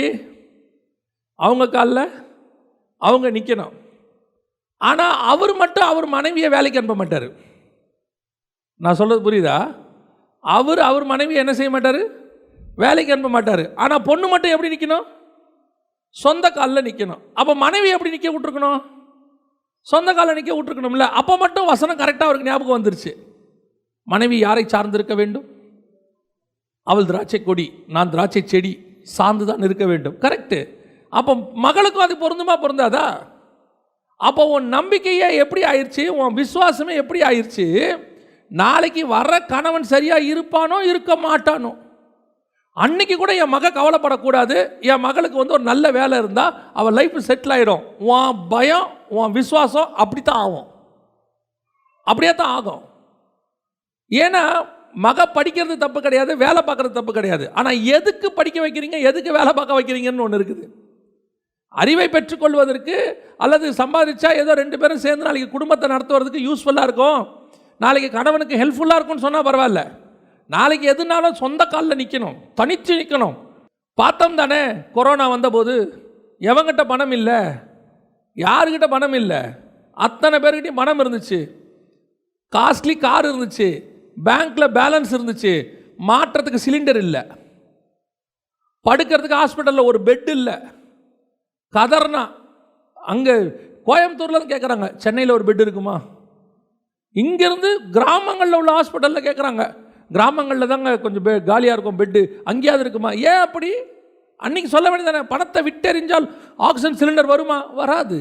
அவங்க காலில் அவங்க நிற்கணும். ஆனால் அவர் மட்டும் அவர் மனைவியை வேலைக்கு அனுப்ப மாட்டார். நான் சொல்கிறது புரியுதா? அவர் மனைவியை என்ன செய்ய மாட்டார்? வேலைக்கு அனுப்ப மாட்டார். ஆனால் பொண்ணு மட்டும் எப்படி நிற்கணும்? சொந்த காலில் நிற்கணும். அப்போ மனைவி எப்படி நிற்க விட்டுருக்கணும்? சொந்த காலில் நிற்க விட்டுருக்கணும்ல. அப்போ மட்டும் வசனம் கரெக்டாக அவருக்கு ஞாபகம் வந்துருச்சு. மனைவி யாரை சார்ந்திருக்க வேண்டும்? அவள் திராட்சை கொடி, நான் திராட்சை செடி, சார்ந்து தான் இருக்க வேண்டும். கரெக்டு. அப்போ மகளுக்கும் அது பொருந்துமா, பொருந்தாதா? அப்போ உன் நம்பிக்கையே எப்படி ஆயிடுச்சு, உன் விசுவாசமே எப்படி ஆயிடுச்சு? நாளைக்கு வர்ற கணவன் சரியாக இருப்பானோ இருக்க மாட்டானோ, அன்னைக்கு கூட என் மக கவலைப்படக்கூடாது, என் மகளுக்கு ஒரு நல்ல வேலை இருந்தால் அவள் லைஃப் செட்டில் ஆகிடும். உன் பயம், உன் விசுவாசம் அப்படித்தான் ஆகும், அப்படியே தான் ஆகும். ஏன்னா மக படிக்கிறது தப்பு கிடையாது, வேலை பார்க்குறது தப்பு கிடையாது. ஆனால் எதுக்கு படிக்க வைக்கிறீங்க, எதுக்கு வேலை பார்க்க வைக்கிறீங்கன்னு ஒன்று இருக்குது. அறிவை பெற்றுக்கொள்வதற்கு அல்லது சம்பாதிச்சா ஏதோ 2 பேரும் சேர்ந்து நாளைக்கு குடும்பத்தை நடத்துவதற்கு யூஸ்ஃபுல்லாக இருக்கும், நாளைக்கு கணவனுக்கு ஹெல்ப்ஃபுல்லாக இருக்கும்னு சொன்னால் பரவாயில்ல. நாளைக்கு எதுனாலும் சொந்த காலில் நிற்கணும், தனித்து நிற்கணும். பார்த்தோம் தானே, கொரோனா வந்தபோது எவங்கிட்ட பணம் இல்லை, யாருக்கிட்ட பணம் இல்லை, அத்தனை பேர்கிட்டையும் பணம் இருந்துச்சு, காஸ்ட்லி கார் இருந்துச்சு, பேங்க்கில் பேலன்ஸ் இருந்துச்சு, மாற்றத்துக்கு சிலிண்டர் இல்லை, படுக்கிறதுக்கு ஹாஸ்பிட்டலில் ஒரு பெட் இல்லை. கதர்னா அங்கே கோயம்புத்தூரில் கேட்குறாங்க, சென்னையில் ஒரு பெட் இருக்குமா? இங்கேருந்து கிராமங்களில் உள்ள ஹாஸ்பிட்டலில் கேட்குறாங்க, கிராமங்களில் தாங்க கொஞ்சம் காலியாக இருக்கும் பெட்டு, அங்கேயாவது இருக்குமா? ஏன் அப்படி? அன்றைக்கி சொல்ல வேண்டியதானே, பணத்தை விட்டெறிஞ்சால் ஆக்சிஜன் சிலிண்டர் வருமா? வராது.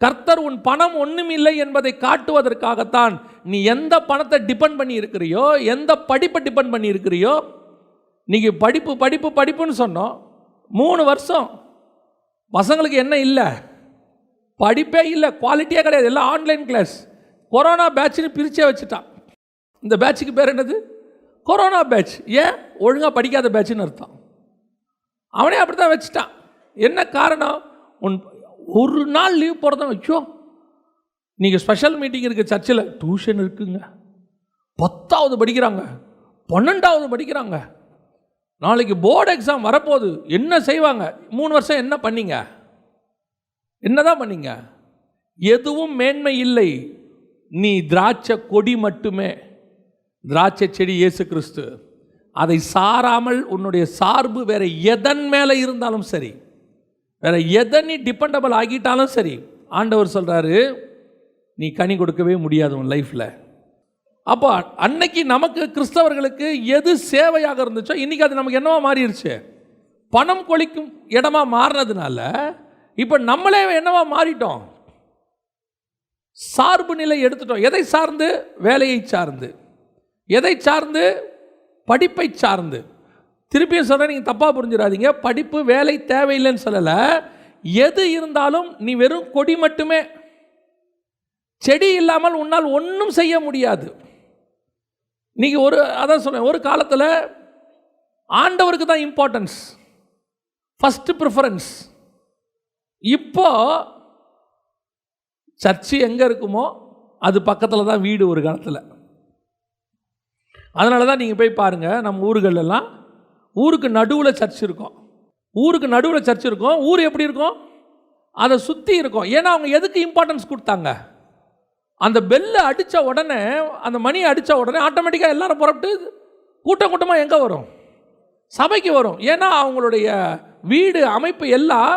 கர்த்தர் உன் பணம் ஒன்றும் இல்லை என்பதை காட்டுவதற்காகத்தான் நீ எந்த பணத்தை டிபெண்ட் பண்ணி இருக்கிறியோ, எந்த படிப்பை டிபெண்ட் பண்ணி இருக்கிறியோ. இன்றைக்கி படிப்பு படிப்பு படிப்புன்னு சொன்னோம், 3 வருஷம் பசங்களுக்கு என்ன இல்லை, படிப்பே இல்லை, குவாலிட்டியே கிடையாது, எல்லாம் ஆன்லைன் கிளாஸ். கொரோனா பேட்ச்னு பிரிச்சே வச்சுட்டான். இந்த பேட்சுக்கு பேர் என்னது? Corona batch. ஏன்? ஒழுங்காக படிக்காத பேட்சுன்னு அர்த்தம். அவனே அப்படி தான் வச்சுட்டான். என்ன காரணம்? ஒரு நாள் லீவ் போகிறதான் வச்சோ. நீங்கள் ஸ்பெஷல் மீட்டிங் இருக்குது சர்ச்சில், டியூஷன் இருக்குங்க, 10வது படிக்கிறாங்க, 12வது படிக்கிறாங்க, நாளைக்கு போர்டு எக்ஸாம் வரப்போகுது, என்ன செய்வாங்க? 3 வருஷம் என்ன பண்ணீங்க? என்னதான் பண்ணீங்க? எதுவும் மேன்மை இல்லை. நீ திராட்சை கொடி மட்டுமே, திராட்சை செடி இயேசு கிறிஸ்து. அதை சாராமல் உன்னுடைய சார்பு வேற எதன் மேலே இருந்தாலும் சரி, வேற எதை நீ டிபெண்டபிள் ஆகிட்டாலும் சரி, ஆண்டவர் சொல்கிறாரு நீ கனி கொடுக்கவே முடியாது உன் லைஃப்பில். அப்போ அன்னைக்கு நமக்கு கிறிஸ்தவர்களுக்கு எது சேவையாக இருந்துச்சோ இன்றைக்கி அது நமக்கு என்னவா மாறிடுச்சு? பணம் கொளிக்கும் இடமா மாறினதுனால இப்போ நம்மளே என்னவா மாறிட்டோம்? சார்பு நிலை எடுத்துட்டோம். எதை சார்ந்து? வேலையை சார்ந்து. எதை சார்ந்து? படிப்பை சார்ந்து. திருப்பியும் சொல்கிறேன், நீங்கள் தப்பாக புரிஞ்சிடாதீங்க, படிப்பு வேலை தேவையில்லைன்னு சொல்லலை. எது இருந்தாலும் நீ வெறும் கொடி மட்டுமே, செடி இல்லாமல் உன்னால் ஒன்றும் செய்ய முடியாது. நீங்கள் அதான் சொல்கிறேன், ஒரு காலத்தில் ஆண்டவருக்கு தான் இம்பார்ட்டன்ஸ், ஃபஸ்ட்டு ப்ரிஃபரன்ஸ். இப்போ சர்ச்சு எங்கே இருக்குமோ அது பக்கத்தில் தான் வீடு ஒரு காலத்தில். அதனால தான் நீங்கள் போய் பாருங்கள், நம்ம ஊர்களெல்லாம் ஊருக்கு நடுவில் சர்ச் இருக்கும், ஊருக்கு நடுவில் சர்ச் இருக்கும். ஊர் எப்படி இருக்கும்? அதை சுற்றி இருக்கும். ஏன்னா அவங்க எதுக்கு இம்பார்ட்டன்ஸ் கொடுத்தாங்க? அந்த பெல்லை அடித்த உடனே, அந்த மணி அடித்த உடனே ஆட்டோமேட்டிக்காக எல்லாரும் புறப்பட்டு கூட்டம் கூட்டமாக எங்கே வரும்? சபைக்கு வரும். ஏன்னா அவங்களுடைய வீடு அமைப்பு எல்லாம்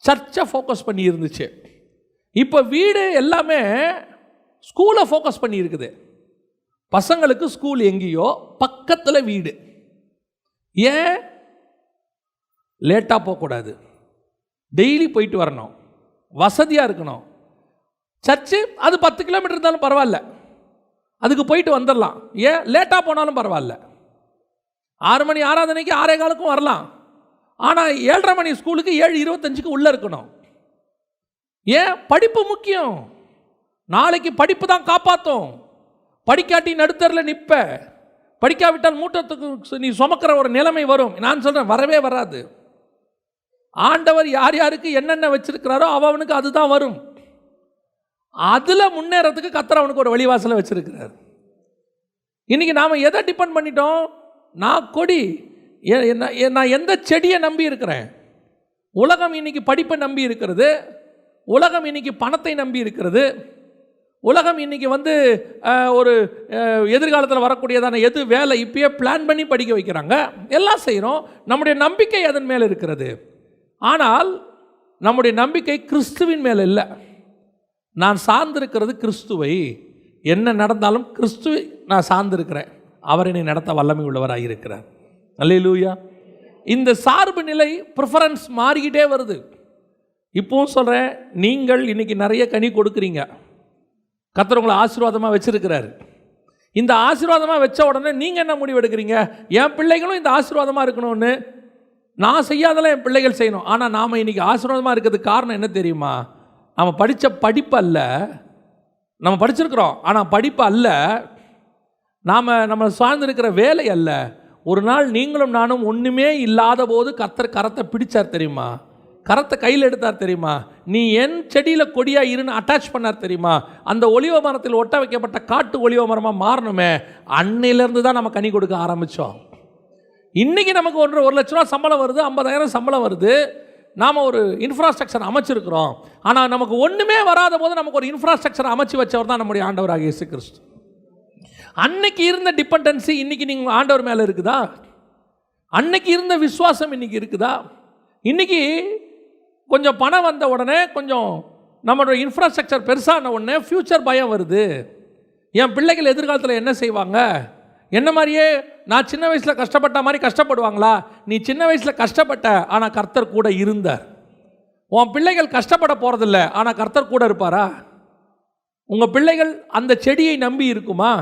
சர்ச்சை ஃபோக்கஸ் பண்ணி இருந்துச்சு. இப்போ வீடு எல்லாமே ஸ்கூலை ஃபோக்கஸ் பண்ணி இருக்குது. பசங்களுக்கு ஸ்கூல் எங்கேயோ, பக்கத்தில் வீடு. ஏன்? லேட்டாக போகக்கூடாது, டெய்லி போயிட்டு வரணும், வசதியாக இருக்கணும். சர்ச்சு அது 10 கிலோமீட்டர் இருந்தாலும் பரவாயில்ல, அதுக்கு போயிட்டு வந்துடலாம். ஏன்? லேட்டாக போனாலும் பரவாயில்ல. 6 மணி ஆராதனைக்கு 6:15 வரலாம். ஆனால் 7:30 மணி ஸ்கூலுக்கு 7:25 உள்ளே இருக்கணும். ஏன்? படிப்பு முக்கியம். நாளைக்கு படிப்பு தான் காப்பாற்றும். படிக்காட்டி நடுத்தரில் நிற்ப, படிக்காவிட்டால் மூட்டத்துக்கு நீ சுமக்கிற ஒரு நிலைமை வரும். நான் சொல்கிறேன், வரவே வராது. ஆண்டவர் யார் யாருக்கு என்னென்ன வச்சிருக்கிறாரோ அவனுக்கு அதுதான் வரும். அதில் முன்னேறதுக்கு கர்த்தர் அவனுக்கு ஒரு வழிவாசலை வச்சிருக்கிறார். இன்னைக்கு நாம் எதை டிபெண்ட் பண்ணிட்டோம்? நான் கொடி, நான் எந்த செடியை நம்பி இருக்கிறேன்? உலகம் இன்னைக்கு படிப்பை நம்பி இருக்கிறது, உலகம் இன்னைக்கு பணத்தை நம்பி இருக்கிறது, உலகம் இன்னைக்கு ஒரு எதிர்காலத்தில் வரக்கூடியதான எது வேலை இப்பயே பிளான் பண்ணி படிக்க வைக்கிறாங்க, எல்லாம் செய்கிறோம். நம்முடைய நம்பிக்கை அதன் மேலே இருக்கிறது. ஆனால் நம்முடைய நம்பிக்கை கிறிஸ்துவின் மேலே இல்லை. நான் சார்ந்திருக்கிறது கிறிஸ்துவை. என்ன நடந்தாலும் கிறிஸ்துவை நான் சார்ந்திருக்கிறேன். அவர் என்னை நடத்த வல்லமை உள்ளவராக இருக்கிறார். அல்லேலூயா. இந்த சார்பு நிலை ப்ரிஃபரன்ஸ் மாறிக்கிட்டே வருது. இப்போவும் சொல்கிறேன், நீங்கள் இன்றைக்கி நிறைய கனி கொடுக்குறீங்க, கர்த்தர் உங்களை ஆசீர்வாதமாக வச்சுருக்கிறாரு. இந்த ஆசீர்வாதமாக வச்ச உடனே நீங்கள் என்ன முடிவு எடுக்கிறீங்க? என் பிள்ளைகளும் இந்த ஆசீர்வாதமாக இருக்கணும்னு. நான் செய்யாதெல்லாம் என் பிள்ளைகள் செய்யணும். ஆனால் நாம் இன்றைக்கி ஆசீர்வாதமாக இருக்கிறதுக்கு காரணம் என்ன தெரியுமா? நம்ம படித்த படிப்பு அல்ல. நம்ம படிச்சிருக்கிறோம், ஆனால் படிப்பு அல்ல. நம்ம சார்ந்திருக்கிற வேலை அல்ல. ஒரு நாள் நீங்களும் நானும் ஒன்றுமே இல்லாத போது கர்த்தர் கரத்தை பிடிச்சார் தெரியுமா? கரத்தை கையில் எடுத்தார் தெரியுமா? நீ என் செடியில் கொடியாக இருன்னு அட்டாச் பண்ணார் தெரியுமா? அந்த ஒலிவ மரத்தில் ஒட்ட வைக்கப்பட்ட காட்டு ஒலிவ மரமாக மாறணுமே. அன்னையிலேருந்து தான் நம்ம கனி கொடுக்க ஆரம்பித்தோம். இன்றைக்கி நமக்கு 1 லட்ச ரூபா சம்பளம் வருது, 50,000 சம்பளம் வருது. நாம் ஒரு இன்ஃப்ராஸ்ட்ரக்சர் அமைச்சிருக்கிறோம். ஆனால் நமக்கு ஒன்றுமே வராத போது நமக்கு ஒரு இன்ஃப்ராஸ்ட்ரக்சர் அமைச்சு வச்சவர் தான் நம்முடைய ஆண்டவராக இயேசு கிறிஸ்து. அன்னைக்கு இருந்த டிபெண்டன்சி இன்னைக்கு நீங்கள் ஆண்டவர் மேலே இருக்குதா? அன்னைக்கு இருந்த விசுவாசம் இன்னைக்கு இருக்குதா? இன்னைக்கு கொஞ்சம் பணம் வந்த உடனே, கொஞ்சம் நம்மளோட இன்ஃப்ராஸ்ட்ரக்சர் பெருசான உடனே ஃப்யூச்சர் பயம் வருது. என் பிள்ளைகள் எதிர்காலத்தில் என்ன செய்வாங்க? என்ன மாதிரியே நான் சின்ன வயசில் கஷ்டப்பட்ட மாதிரி கஷ்டப்படுவாங்களா? நீ சின்ன வயசில் கஷ்டப்பட்ட, ஆனால் கர்த்தர் கூட இருந்தார். உன் பிள்ளைகள் கஷ்டப்பட போகிறதில்ல, ஆனால் கர்த்தர் கூட இருப்பாரா? உங்கள் பிள்ளைகள் அந்த செடியை நம்பி இருக்குமா?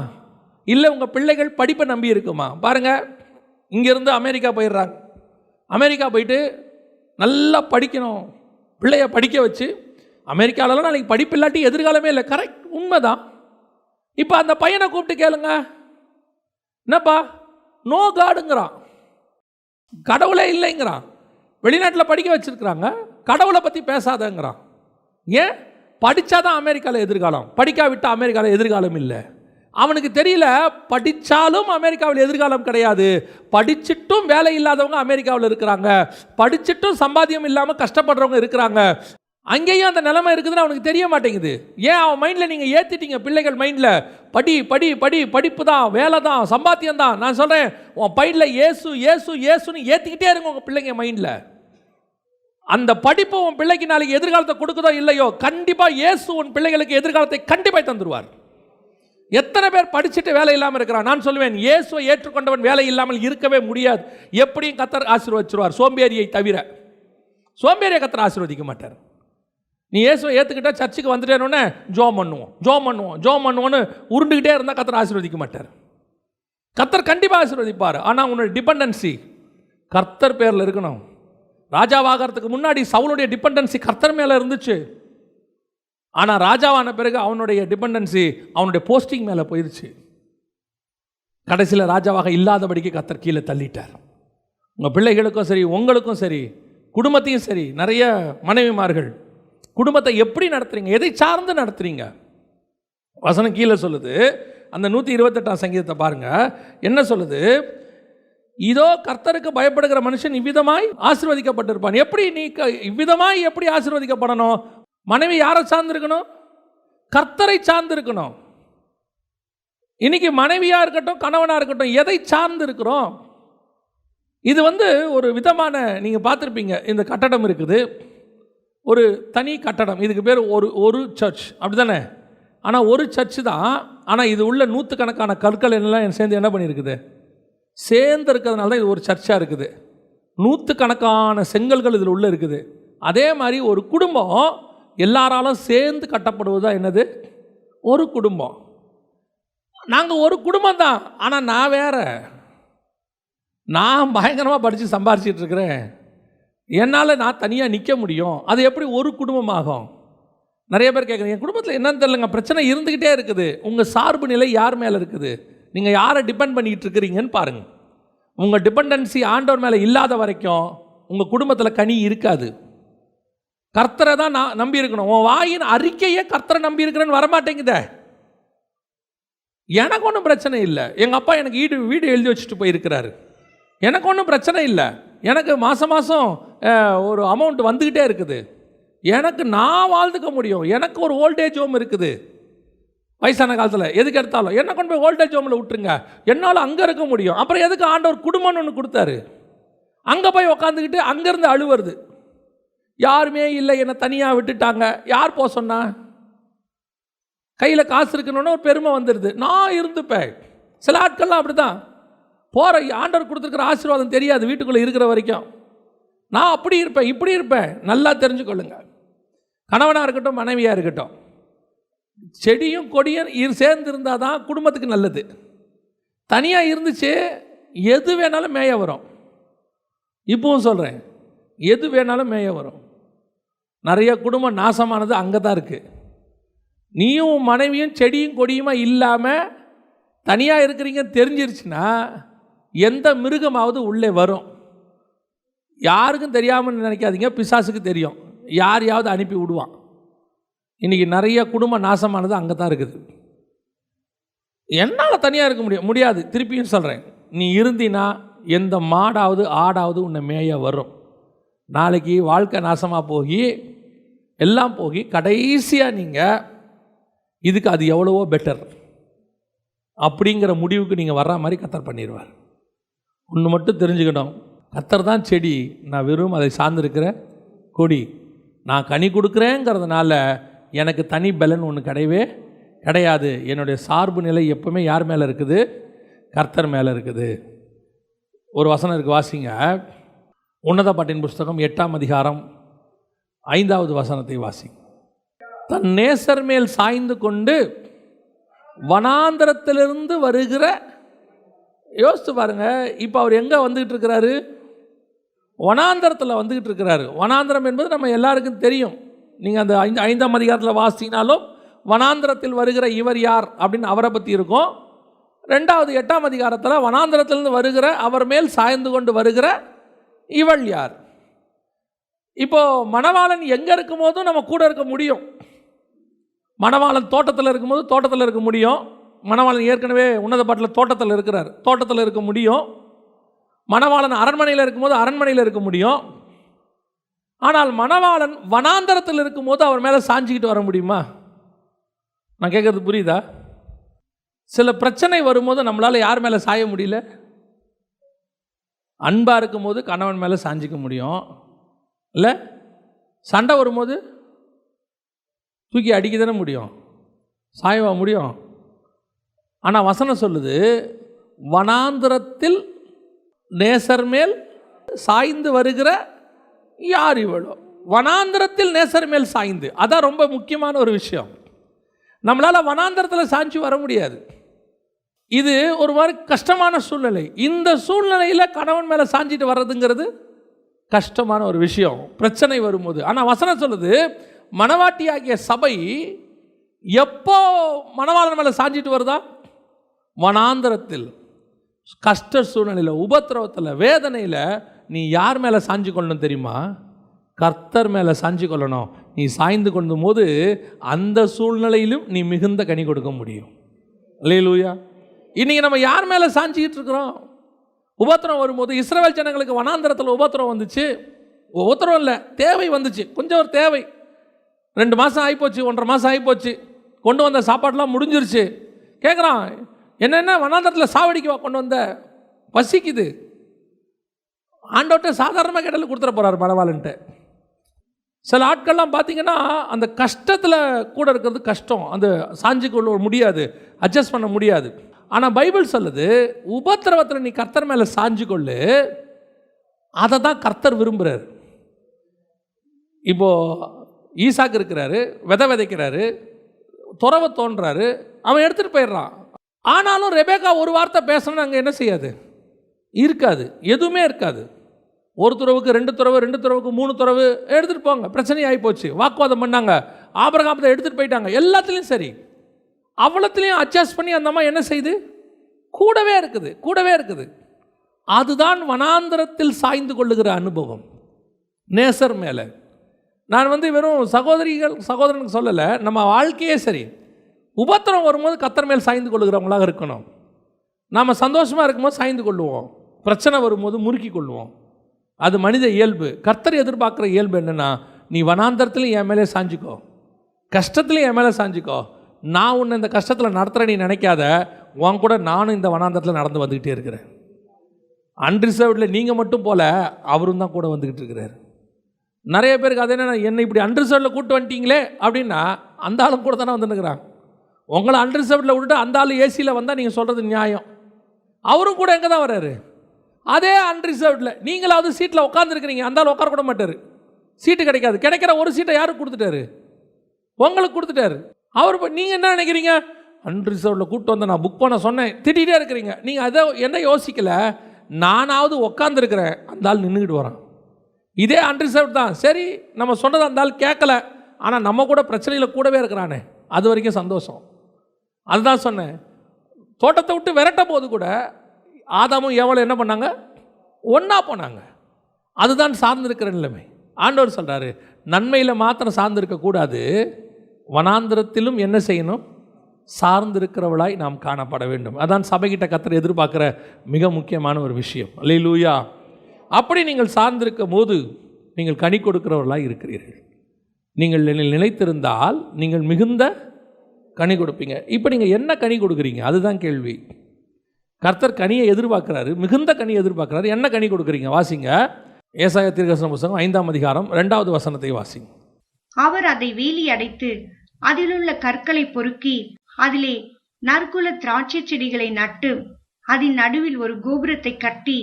இல்லை உங்கள் பிள்ளைகள் படிப்பை நம்பி இருக்குமா? பாருங்கள், இங்கேருந்து அமெரிக்கா போயிடுறாங்க. அமெரிக்கா போயிட்டு நல்லா படிக்கணும், பிள்ளைய படிக்க வச்சு, அமெரிக்காவிலலாம் நாளைக்கு படிப்பு இல்லாட்டி எதிர்காலமே இல்லை. கரெக்ட், உண்மைதான். இப்போ அந்த பையனை கூப்பிட்டு கேளுங்க, என்னப்பா நோ காடுங்கிறான், கடவுளே இல்லைங்கிறான். வெளிநாட்டில் படிக்க வச்சுருக்கிறாங்க, கடவுளை பற்றி பேசாதங்கிறான். ஏன்? படித்தாதான் அமெரிக்காவில் எதிர்காலம், படிக்காவிட்டால் அமெரிக்காவில் எதிர்காலம் இல்லை. அவனுக்கு தெரியல, படித்தாலும் அமெரிக்காவில் எதிர்காலம் கிடையாது. படிச்சுட்டும் வேலை இல்லாதவங்க அமெரிக்காவில் இருக்கிறாங்க, படிச்சுட்டும் சம்பாத்தியம் இல்லாமல் கஷ்டப்படுறவங்க இருக்கிறாங்க. அங்கேயும் அந்த நிலைமை இருக்குதுன்னு அவனுக்கு தெரிய மாட்டேங்குது. ஏன்? அவன் மைண்டில் நீங்கள் ஏற்றிட்டீங்க, பிள்ளைகள் மைண்டில் படி படி படி, படிப்பு தான், வேலை தான், சம்பாத்தியம் தான். நான் சொல்கிறேன், உன் மைண்டில் ஏசு ஏசு ஏசுன்னு ஏற்றிக்கிட்டே இருங்க உங்கள் பிள்ளைங்க மைண்டில். அந்த படிப்பு உன் பிள்ளைக்கு நாளைக்கு எதிர்காலத்தை கொடுக்குதோ இல்லையோ, கண்டிப்பாக இயேசு உன் பிள்ளைகளுக்கு எதிர்காலத்தை கண்டிப்பாக தந்துடுவார். எத்தனை பேர் படிச்சுட்டு வேலை இல்லாமல் இருக்கிறான்? நான் சொல்லுவேன், இயேசுவை ஏற்றுக்கொண்டவன் வேலை இல்லாமல் இருக்கவே முடியாது. எப்படியும் கர்த்தர் ஆசீர்வதிச்சிருவார், சோம்பேறியை தவிர. சோம்பேறியை கர்த்தர் ஆசீர்வதிக்க மாட்டார். நீ இயேசுவை ஏற்றுக்கிட்டா சர்ச்சுக்கு வந்துட்டேன்னு ஜோம் பண்ணுவோம் ஜோம் பண்ணுவோம் ஜோம் பண்ணுவோன்னு உருண்டுக்கிட்டே இருந்தால் கர்த்தர் ஆசீர்வதிக்க மாட்டார். கர்த்தர் கண்டிப்பாக ஆசீர்வதிப்பார். ஆனால் உன்னோட டிபெண்டன்சி கர்த்தர் பேரில் இருக்கணும். ராஜாவாகிறதுக்கு முன்னாடி சவுலுடைய டிபெண்டன்சி கர்த்தர் மேலே இருந்துச்சு. ஆனால் ராஜாவான பிறகு அவனுடைய டிபெண்டன்சி அவனுடைய போஸ்டிங் மேலே போயிடுச்சு. கடைசியில் ராஜாவாக இல்லாதபடிக்கு கர்த்தர் கீழே தள்ளிட்டார். உங்கள் பிள்ளைகளுக்கும் சரி, உங்களுக்கும் சரி, குடும்பத்தையும் சரி, நிறைய மனைவிமார்கள் குடும்பத்தை எப்படி நடத்துறீங்க? எதை சார்ந்து நடத்துறீங்க? வசனம் கீழே சொல்லுது, அந்த 128ஆம் சங்கீதத்தை பாருங்க, என்ன சொல்லுது? இதோ கர்த்தருக்கு பயப்படுகிற மனுஷன் இவ்விதமாய் ஆசீர்வதிக்கப்பட்டிருப்பான். எப்படி நீ இவ்விதமாய் எப்படி ஆசீர்வதிக்கப்படணும்? மனைவி யாரை சார்ந்திருக்கணும்? கர்த்தரை சார்ந்து இருக்கணும். இன்னைக்கு மனைவியாக இருக்கட்டும், கணவனாக இருக்கட்டும், எதை சார்ந்து இருக்கிறோம்? இது ஒரு விதமான, நீங்கள் பார்த்துருப்பீங்க, இந்த கட்டடம் இருக்குது, ஒரு தனி கட்டடம், இதுக்கு பேர் ஒரு சர்ச், அப்படி தானே? ஆனால் ஒரு சர்ச்சு தான். ஆனால் இது உள்ள நூற்றுக்கணக்கான கற்கள் எல்லாம் சேர்ந்து என்ன பண்ணியிருக்குது? சேர்ந்து இருக்கிறதுனால தான் இது ஒரு சர்ச்சாக இருக்குது. நூற்றுக்கணக்கான செங்கல்கள் இதில் உள்ள இருக்குது. அதே மாதிரி ஒரு குடும்பம் எல்லாராலும் சேர்ந்து கட்டப்படுவது தான் என்னது? ஒரு குடும்பம். நாங்கள் ஒரு குடும்பம் தான். ஆனால் நான் வேற, நான் பயங்கரமாக படித்து சம்பாரிச்சிட்டு இருக்கிறேன். என்னால் நான் தனியாக நிற்க முடியும். அது எப்படி ஒரு குடும்பமாகும்? நிறைய பேர் கேட்குறீங்க, என் குடும்பத்தில் என்னன்னு தெரியலங்க, பிரச்சனை இருந்துக்கிட்டே இருக்குது. உங்கள் சார்பு நிலை யார் மேலே இருக்குது? நீங்கள் யாரை டிபெண்ட் பண்ணிக்கிட்டு இருக்கிறீங்கன்னு பாருங்கள். உங்கள் டிபெண்டன்சி ஆண்டவர் மேலே இல்லாத வரைக்கும் உங்கள் குடும்பத்தில் கனி இருக்காது. கர்த்தரை தான் நான் நம்பி இருக்கணும். உன் வாயின் அறிக்கையே கர்த்தரை நம்பி இருக்கிறேன்னு வரமாட்டேங்குதே. எனக்கு ஒன்றும் பிரச்சனை இல்லை. எங்கள் அப்பா எனக்கு வீடு எழுதி வச்சுட்டு போயிருக்கிறாரு. எனக்கு ஒன்றும் பிரச்சனை இல்லை. எனக்கு மாதம் ஒரு அமௌண்ட் வந்துக்கிட்டே இருக்குது. எனக்கு நான் வாழ்ந்துக்க முடியும். எனக்கு ஒரு ஓல்டேஜ் ஹோம் இருக்குது. வயசான காலத்தில் எதுக்கு எடுத்தாலும் என்ன கொண்டு போய் ஓல்டேஜ் ஹோமில் விட்டுருங்க, என்னால் அங்கே இருக்க முடியும். அப்புறம் எதுக்கு ஆண்டவர் குடும்பம்னு ஒன்று கொடுத்தாரு? அங்கே போய் உக்காந்துக்கிட்டு அங்கேருந்து அழுவுறது. யாருமே இல்லை, என்னை தனியாக விட்டுட்டாங்க. யார் போக சொன்னா? கையில் காசு இருக்கணுன்னு ஒரு பெருமை வந்துடுது. நான் இருந்துப்பேன். சில ஆட்கள்லாம் அப்படி தான் போகிற, ஆண்டவர் கொடுத்துருக்கிற ஆசீர்வாதம் தெரியாது வீட்டுக்குள்ளே இருக்கிற வரைக்கும். நான் அப்படி இருப்பேன், இப்படி இருப்பேன். நல்லா தெரிஞ்சுக்கொள்ளுங்க. கணவனாக இருக்கட்டும், மனைவியாக இருக்கட்டும், செடியும் கொடியும் சேர்ந்து இருந்தால் தான் குடும்பத்துக்கு நல்லது. தனியாக இருந்துச்சு எது வேணாலும் மேய வரும். இப்பவும் சொல்கிறேன், எது வேணாலும் மேய வரும். நிறைய குடும்பம் நாசமானது அங்கே தான் இருக்குது. நீயும் மனைவியும் செடியும் கொடியுமா இல்லாமல் தனியாக இருக்கிறீங்க தெரிஞ்சிருச்சுன்னா எந்த மிருகமாவது உள்ளே வரும். யாருக்கும் தெரியாமல் நினைக்காதீங்க, பிசாசுக்கு தெரியும். யாரையாவது அனுப்பி விடுவான். இன்றைக்கி நிறைய குடும்பம் நாசமானது அங்கே தான் இருக்குது. என்னால் தனியாக இருக்க முடியாது. திருப்பியும் சொல்கிறேன், நீ இருந்தினா எந்த மாடாவது ஆடாவது உன்னை மேய வரும். நாளைக்கு வாழ்க்கை நாசமாக போகி எல்லாம் போகி கடைசியாக நீங்கள் இதுக்கு அது எவ்வளவோ பெட்டர் அப்படிங்கிற முடிவுக்கு நீங்கள் வர்ற மாதிரி கர்த்தர் பண்ணிடுவார். ஒன்று மட்டும் தெரிஞ்சுக்கணும், கர்த்தர் தான் செடி, நான் வெறும் அதை சார்ந்திருக்கிற கொடி. நான் கனி கொடுக்குறேங்கிறதுனால எனக்கு தனி பலன் ஒன்று கிடையவே கிடையாது. என்னுடைய சார்பு நிலை எப்பவுமே யார் மேலே இருக்குது? கர்த்தர் மேலே இருக்குது. ஒரு வசனம் இருக்குது, வாசிங்க. உன்னத பாட்டின் புஸ்தகம் 8ஆம் அதிகாரம் 5வது வசனத்தை வாசிங்க. தன் நேசர் மேல் சாய்ந்து கொண்டு வனாந்தரத்திலிருந்து வருகிற, யோசித்து பாருங்க, இப்போ அவர் எங்கே வந்துக்கிட்டு இருக்கிறாரு? வனாந்தரத்தில் வந்துக்கிட்டு இருக்கிறாரு. வனாந்தரம் என்பது நம்ம எல்லாருக்கும் தெரியும். நீங்கள் அந்த 5ஆம் அதிகாரத்தில் வாசினாலும் வனாந்தரத்தில் வருகிற இவர் யார் அப்படின்னு அவரை பற்றி இருக்கும். 2வது 8ஆம் அதிகாரத்தில் வனாந்தரத்திலிருந்து வருகிற, அவர் மேல் சாய்ந்து கொண்டு வருகிற இவள் யார்? இப்போது மணவாளன் எங்கே இருக்கும் போதும் நம்ம கூட இருக்க முடியும். மணவாளன் தோட்டத்தில் இருக்கும்போது தோட்டத்தில் இருக்க முடியும். மணவாளன் ஏற்கனவே உன்னத பாட்டில் தோட்டத்தில் இருக்கிறார், தோட்டத்தில் இருக்க முடியும். மணவாளன் அரண்மனையில் இருக்கும்போது அரண்மனையில் இருக்க முடியும். ஆனால் மணவாளன் வனாந்தரத்தில் இருக்கும்போது அவர் மேலே சாஞ்சிக்கிட்டு வர முடியுமா? நான் கேட்குறது புரியுதா? சில பிரச்சனை வரும்போது நம்மளால் யார் மேலே சாய முடியல? அன்பாக இருக்கும்போது கணவன் மேலே சாஞ்சிக்க முடியும் இல்லை? சண்டை வரும்போது தூக்கி அடிக்க தானே முடியும், சாயவா முடியும்? ஆனால் வசனம் சொல்லுது, வனாந்தரத்தில் நேசர் மேல் சாய்ந்து வருகிற யார் இவளோ? வனாந்தரத்தில் நேசர் மேல் சாய்ந்து, அதான் ரொம்ப முக்கியமான ஒரு விஷயம். நம்மளால் வனாந்தரத்தில் சாய்ச்சி வர முடியாது. இது ஒரு மாதிரி கஷ்டமான சூழ்நிலை. இந்த சூழ்நிலையில் கணவன் மேலே சாஞ்சிட்டு வர்றதுங்கிறது கஷ்டமான ஒரு விஷயம் பிரச்சனை வரும்போது. ஆனால் வசனம் சொல்லுது, மணவாட்டியாகிய சபை எப்போ மணவாளன் மேலே சாஞ்சிட்டு வருதா? வனாந்தரத்தில், கஷ்ட சூழ்நிலையில், உபத்திரவத்தில், வேதனையில் நீ யார் மேலே சாஞ்சு கொள்ளணும் தெரியுமா? கர்த்தர் மேலே சாஞ்சு கொள்ளணும். நீ சாய்ந்து கொள்ளும் போது அந்த சூழ்நிலையிலும் நீ மிகுந்த கனி கொடுக்க முடியும். அல்லேலூயா. இன்றைக்கி நம்ம யார் மேலே சாஞ்சிக்கிட்டு இருக்கிறோம்? உபத்திரம் வரும்போது இஸ்ரவேல் ஜனங்களுக்கு வனாந்தரத்தில் உபத்திரம் வந்துச்சு. உபத்திரம் இல்லை, தேவை வந்துச்சு. கொஞ்சம் ஒரு தேவை, 2 மாதம் ஆகிப்போச்சு, 1.5 மாதம் ஆகிப்போச்சு. கொண்டு வந்த சாப்பாடெலாம் முடிஞ்சிருச்சு. கேட்குறான், என்னென்ன வனாந்தரத்தில் சாவடிக்கவா கொண்டு வந்த, பசிக்குது. ஆண்டவர்கிட்ட சாதாரணமாக கேட்டாலும் கொடுத்துட போகிறார் பரவாயில்லன்ட்டு. சில ஆட்கள்லாம் பார்த்தீங்கன்னா அந்த கஷ்டத்தில் கூட இருக்கிறது கஷ்டம், அந்த சாஞ்சு கொள்ள முடியாது, அட்ஜஸ்ட் பண்ண முடியாது. ஆனால் பைபிள் சொல்லுது, உபத்திரவத்தில் நீ கர்த்தர் மேலே சாஞ்சு கொள்ளு, அதை தான் கர்த்தர் விரும்புகிறார். இப்போது ஈசாக்கு இருக்கிறாரு, விதைக்கிறாரு, துறவை தோன்றாரு, அவன் எடுத்துகிட்டு போயிடுறான். ஆனாலும் ரெபேக்கா ஒரு வார்த்தை பேசணும்னு அங்கே என்ன செய்யாது, இருக்காது, எதுவுமே இருக்காது. ஒரு துறவுக்கு 2 துறவு, 2 துறவுக்கு 3 துறவு எடுத்துகிட்டு போங்க, பிரச்சனை ஆகி போச்சு, வாக்குவாதம் பண்ணாங்க, ஆபிரகாமத்தை எடுத்துகிட்டு போயிட்டாங்க. எல்லாத்துலேயும் சரி, அவ்வளோத்துலேயும் அட்ஜஸ்ட் பண்ணி அந்த அம்மா என்ன செய்யுது, கூடவே இருக்குது. அதுதான் வனாந்தரத்தில் சாய்ந்து கொள்ளுகிற அனுபவம் நேசர் மேலே. நான் வெறும் சகோதரனுக்கு சொல்லலை, நம்ம வாழ்க்கையே சரி, உபத்திரம் வரும்போது கர்த்தர் மேல் சாய்ந்து கொள்ளுகிறவங்களாக இருக்கணும். நாம் சந்தோஷமாக இருக்கும்போது சாய்ந்து கொள்ளுவோம், பிரச்சனை வரும்போது முறுக்கி கொள்ளுவோம். அது மனித இயல்பு. கர்த்தர் எதிர்பார்க்குற இயல்பு என்னென்னா, நீ வனாந்தரத்துலையும் என் மேலே சாஞ்சிக்கோ, கஷ்டத்துலையும் என் மேலே சாஞ்சிக்கோ, நான் உன்னை இந்த கஷ்டத்தில் நடத்துகிற நீ நினைக்காத, உன் கூட நானும் இந்த வனாந்தரத்தில் நடந்து வந்துக்கிட்டே இருக்கிறேன். அன்ரிசர்வ்டில் நீங்கள் மட்டும் போல அவரும் தான் கூட வந்துக்கிட்டு இருக்கிறார். நிறைய பேருக்கு அது என்னை இப்படி அன்ரிசர்வ்டில் கூப்பிட்டு வந்துட்டீங்களே அப்படின்னா, அந்த ஆளும் கூட தானே வந்துருக்கிறாங்க. உங்களை அன்ரிசர்வ்டில் விட்டுட்டு அந்த ஆள் ஏசியில் வந்தால் நீங்கள் சொல்கிறது நியாயம். அவரும் கூட எங்கே தான் வர்றாரு, அதே அன்ரிசர்வ்டில். நீங்களாவது சீட்டில் உட்காந்துருக்கிறீங்க, அந்த ஆள் உட்கார கூட மாட்டார், சீட்டு கிடைக்காது. கிடைக்கிற ஒரு சீட்டை யாருக்கு கொடுத்துட்டாரு, உங்களுக்கு கொடுத்துட்டாரு. அவர் நீங்கள் என்ன நினைக்கிறீங்க, அன்ரிசர்வ்டில் கூப்பிட்டு வந்து நான் புக் பண்ண சொன்னேன், திட்டிகிட்டே இருக்கிறீங்க. நீங்கள் அதை என்ன யோசிக்கலை, நானாவது உட்காந்துருக்கிறேன், அந்த ஆள் நின்றுக்கிட்டு வரான். இதே அன்ரிசர்வ் தான். சரி, நம்ம சொன்னதை அந்த ஆள் கேட்கல, ஆனால் நம்ம கூட பிரச்சனையில் கூடவே இருக்கிறானே, அது வரைக்கும் சந்தோஷம். அதுதான் சொன்னேன், தோட்டத்தை விட்டு விரட்ட போது கூட ஆதாமும் ஏவாளும் என்ன பண்ணாங்க, ஒன்றா போனாங்க. அதுதான் சார்ந்திருக்கிற நிலைமை. ஆண்டவர் சொல்கிறாரு, நன்மையில் மாத்திரம் சார்ந்திருக்கக்கூடாது, வனாந்திரத்திலும் என்ன செய்யணும், சார்ந்திருக்கிறவளாய் நாம் காணப்பட வேண்டும். அதான் சபைகிட்ட கர்த்தர் எதிர்பார்க்குற மிக முக்கியமான ஒரு விஷயம். அல்லேலூயா. அப்படி நீங்கள் சார்ந்திருக்கும் போது நீங்கள் கனி கொடுக்கிறவர்களாக இருக்கிறீர்கள். நீங்கள் நிலைத்திருந்தால் நீங்கள் மிகுந்த கனி கொடுப்பீங்க. இப்போ நீங்கள் என்ன கனி கொடுக்குறீங்க, அதுதான் கேள்வி. கர்த்தர் கனியை எதிர்பார்க்குறாரு, மிகுந்த கனியை எதிர்பார்க்குறாரு. என்ன கனி கொடுக்குறீங்க? வாசிங்க, ஏசாயா தீர்க்கதரிசன புத்தகம் 5ஆம் அதிகாரம் 2வது வசனத்தை வாசிங்க. அவர் அதை வேலி அடைத்து அதிலுள்ள கற்களை பொறுக்கி அதிலே நற்குல திராட்சை செடிகளை நட்டு அதன் நடுவில் ஒரு கோபுரத்தை கட்டி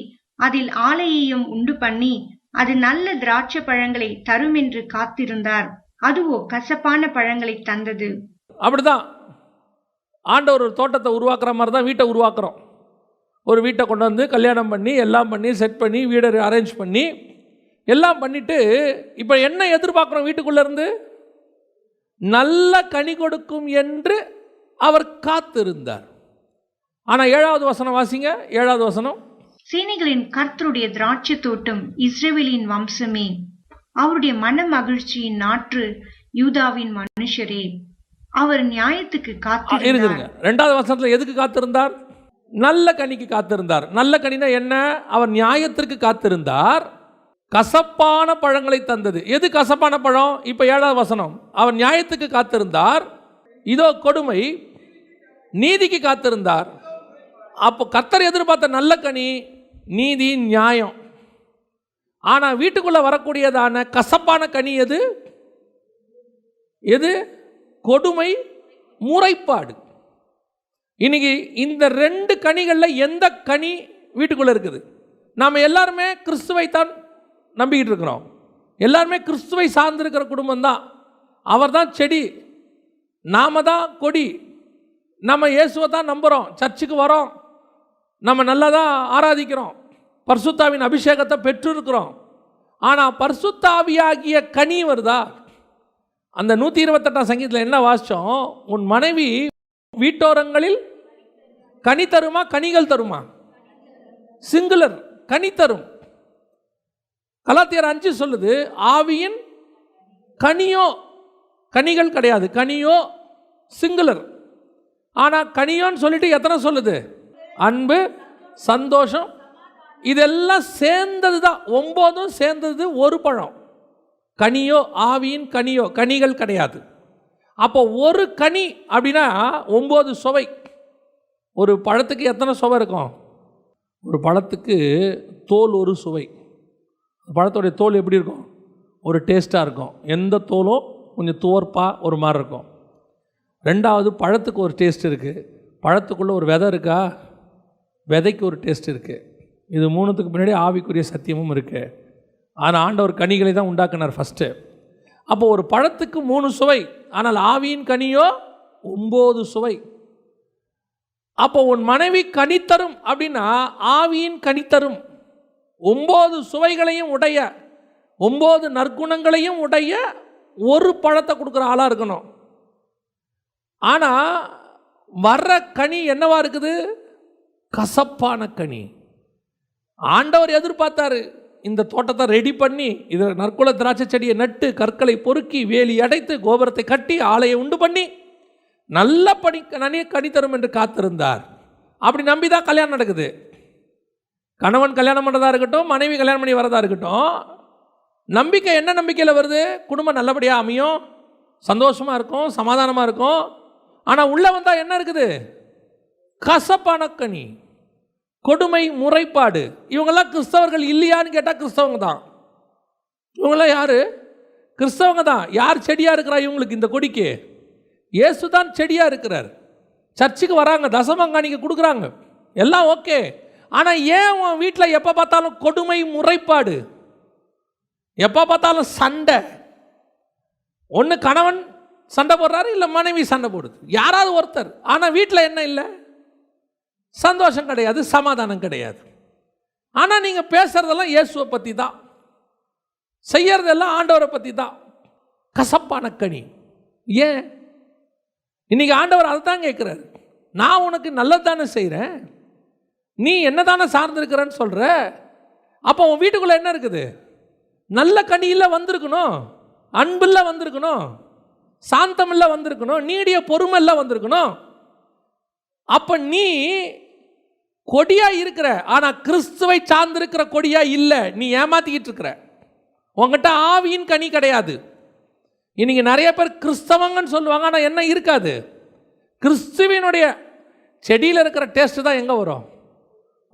அதில் ஆலையையும் உண்டு பண்ணி அது நல்ல திராட்சை பழங்களை தரும் என்று காத்திருந்தார். அதுவோ கசப்பான பழங்களை தந்தது. அப்படிதான் ஆண்டவர் ஒரு தோட்டத்தை உருவாக்குற மாதிரி தான் வீட்டை உருவாக்குறோம். ஒரு வீட்டை கொண்டு வந்து கல்யாணம் பண்ணி எல்லாம் பண்ணி செட் பண்ணி வீடை அரேஞ்ச் பண்ணி எல்லாம் பண்ணிவிட்டு இப்போ என்ன எதிர்பார்க்குறோம், வீட்டுக்குள்ளேருந்து நல்ல கனி கொடுக்கும் என்று அவர் காத்திருந்தார். ஆனால் 7வது வசனம் வாசிங்க, 7வது வசனம். சேனைகளின் கர்த்தருடைய திராட்சை தோட்டம் இஸ்ரவேலின் வம்சமே, அவருடைய மன மகிழ்ச்சியின் நாற்று யூதாவின் மனுஷரே, அவர் நியாயத்துக்கு காத்திருந்தார். 2வது வசனத்தில் எதுக்கு காத்திருந்தார்? நல்ல கனிக்கு காத்திருந்தார். நல்ல கனினா என்ன? அவர் நியாயத்திற்கு காத்திருந்தார். கசப்பான பழங்களை தந்தது. எது கசப்பான பழம்? இப்போ 7வது வசனம், அவர் நியாயத்துக்கு காத்திருந்தார், இதோ கொடுமை, நீதிக்கு காத்திருந்தார். அப்போ கர்த்தர் எதிர்பார்த்த நல்ல கனி நீதி, நியாயம். ஆனால் வீட்டுக்குள்ளே வரக்கூடியதான கசப்பான கனி எது? எது? கொடுமை, முறைப்பாடு. இன்னைக்கு இந்த 2 கனிகளில் எந்த கனி வீட்டுக்குள்ளே இருக்குது? நாம் எல்லாருமே கிறிஸ்துவைத்தான் நம்பிக்கிட்டு இருக்கிறோம். எல்லாருமே கிறிஸ்துவை சார்ந்திருக்கிற குடும்பம் தான். அவர் தான் செடி, நாம தான் கொடி. நம்ம இயேசுவை தான் நம்புகிறோம், சர்ச்சுக்கு வரோம், நம்ம நல்லா தான் ஆராதிக்கிறோம், பரிசுத்தாவின் அபிஷேகத்தை பெற்றிருக்கிறோம். ஆனால் பரிசுத்தாவியாகிய கனி வருதா? அந்த 128ஆம் சங்கீதத்தில் என்ன வாசித்தோம்? உன் மனைவி வீட்டோரங்களில் கனி தருமா, கனிகள் தருமா? சிங்குலர், கனி தரும். கலாத்தியர் 5 சொல்லுது, ஆவியின் கனியோ, கனிகள் கிடையாது, கனியோ சிங்குலர். ஆனால் கனியோன்னு சொல்லிட்டு எத்தனை சொல்லுது? அன்பு, சந்தோஷம், இதெல்லாம் சேர்ந்தது தான். 9 சேர்ந்தது ஒரு பழம். கனியோ, ஆவியின் கனியோ, கனிகள் கிடையாது. அப்போ ஒரு கனி அப்படின்னா 9 சுவை. ஒரு பழத்துக்கு எத்தனை சுவை இருக்கும்? ஒரு பழத்துக்கு தோல் ஒரு சுவை. பழத்தோடைய தோல் எப்படி இருக்கும்? ஒரு டேஸ்ட்டாக இருக்கும். எந்த தோலும் கொஞ்சம் துவர்ப்பாக ஒரு மாதிரி இருக்கும். ரெண்டாவது, பழத்துக்கு ஒரு டேஸ்ட் இருக்குது. பழத்துக்குள்ளே ஒரு விதை இருக்கா? விதைக்கு ஒரு டேஸ்ட் இருக்குது. இது மூணுத்துக்கு பின்னாடி ஆவிக்குரிய சத்தியமும் இருக்குது. ஆனால் ஆண்டவர் கனிகளை தான் உண்டாக்குனார் ஃபஸ்ட்டு. அப்போ ஒரு பழத்துக்கு 3 சுவை, ஆனால் ஆவியின் கனியோ 9 சுவை. அப்போ உன் மனைவி கனித்தரும் அப்படின்னா ஆவியின் கனித்தரும் 9 சுவைகளையும் உடைய, 9 நற்குணங்களையும் உடைய ஒரு பழத்தை கொடுக்குற ஆளாக இருக்கணும். ஆனால் வர்ற கனி என்னவா இருக்குது? கசப்பான கனி. ஆண்டவர் எதிர்பார்த்தாரு, இந்த தோட்டத்தை ரெடி பண்ணி இதில் நற்குல திராட்சை செடியை நட்டு கற்களை பொறுக்கி வேலி அடைத்து கோபுரத்தை கட்டி ஆலையை உண்டு பண்ணி நல்ல கனி தரும் என்று காத்திருந்தார். அப்படி நம்பி தான் கல்யாணம் நடக்குது. கணவன் கல்யாணம் பண்ணுறதா இருக்கட்டும், மனைவி கல்யாணம் பண்ணி வரதா இருக்கட்டும், நம்பிக்கை என்ன நம்பிக்கையில் வருது? குடும்பம் நல்லபடியாக அமையும், சந்தோஷமாக இருக்கும், சமாதானமாக இருக்கும். ஆனால் உள்ளே வந்தால் என்ன இருக்குது? கசப்பான கனி, கொடுமை, முறைப்பாடு. இவங்கெல்லாம் கிறிஸ்தவர்கள் இல்லையான்னு கேட்டால் கிறிஸ்தவங்க தான். இவங்கெல்லாம் யார்? கிறிஸ்தவங்க தான். யார் செடியாக இருக்கிறா இவங்களுக்கு? இந்த கொடிக்கு இயேசு தான் செடியாக இருக்கிறார். சர்ச்சுக்கு வராங்க, தசமங்காணிக்கு கொடுக்குறாங்க, எல்லாம் ஓகே. ஆனால் ஏன் உன் வீட்டில் எப்போ பார்த்தாலும் கொடுமை, முறைப்பாடு, எப்போ பார்த்தாலும் சண்டை? ஒன்று கணவன் சண்டை போடுறாரு, இல்லை மனைவி சண்டை போடுது, யாராவது ஒருத்தர். ஆனால் வீட்டில் என்ன இல்லை? சந்தோஷம் கிடையாது, சமாதானம் கிடையாது. ஆனால் நீங்கள் பேசுகிறதெல்லாம் இயேசுவை பற்றி தான், செய்யறதெல்லாம் ஆண்டவரை பற்றி தான். கசப்பான கனி. ஏன்? இன்னைக்கு ஆண்டவர் அதை தான் கேட்குறாரு. நான் உனக்கு நல்லது தானே செய்கிறேன், நீ என்ன தானே சார்ந்திருக்கிறன்னு சொல்கிற. அப்போ உன் வீட்டுக்குள்ளே என்ன இருக்குது? நல்ல கனியில் வந்திருக்கணும், அன்பில் வந்திருக்கணும், சாந்தமில்ல வந்திருக்கணும், நீடிய பொறுமையில் வந்திருக்கணும். அப்போ நீ கொடியா இருக்கிற, ஆனால் கிறிஸ்துவை சார்ந்திருக்கிற கொடியா இல்லை. நீ ஏமாத்திக்கிட்டு இருக்கிற. உங்ககிட்ட ஆவியின் கனி கிடையாது. இன்னைக்கு நிறைய பேர் கிறிஸ்தவங்கன்னு சொல்லுவாங்க, ஆனால் என்ன இருக்காது? கிறிஸ்துவினுடைய செடியில் இருக்கிற டேஸ்ட்டு தான் எங்கே வரும்?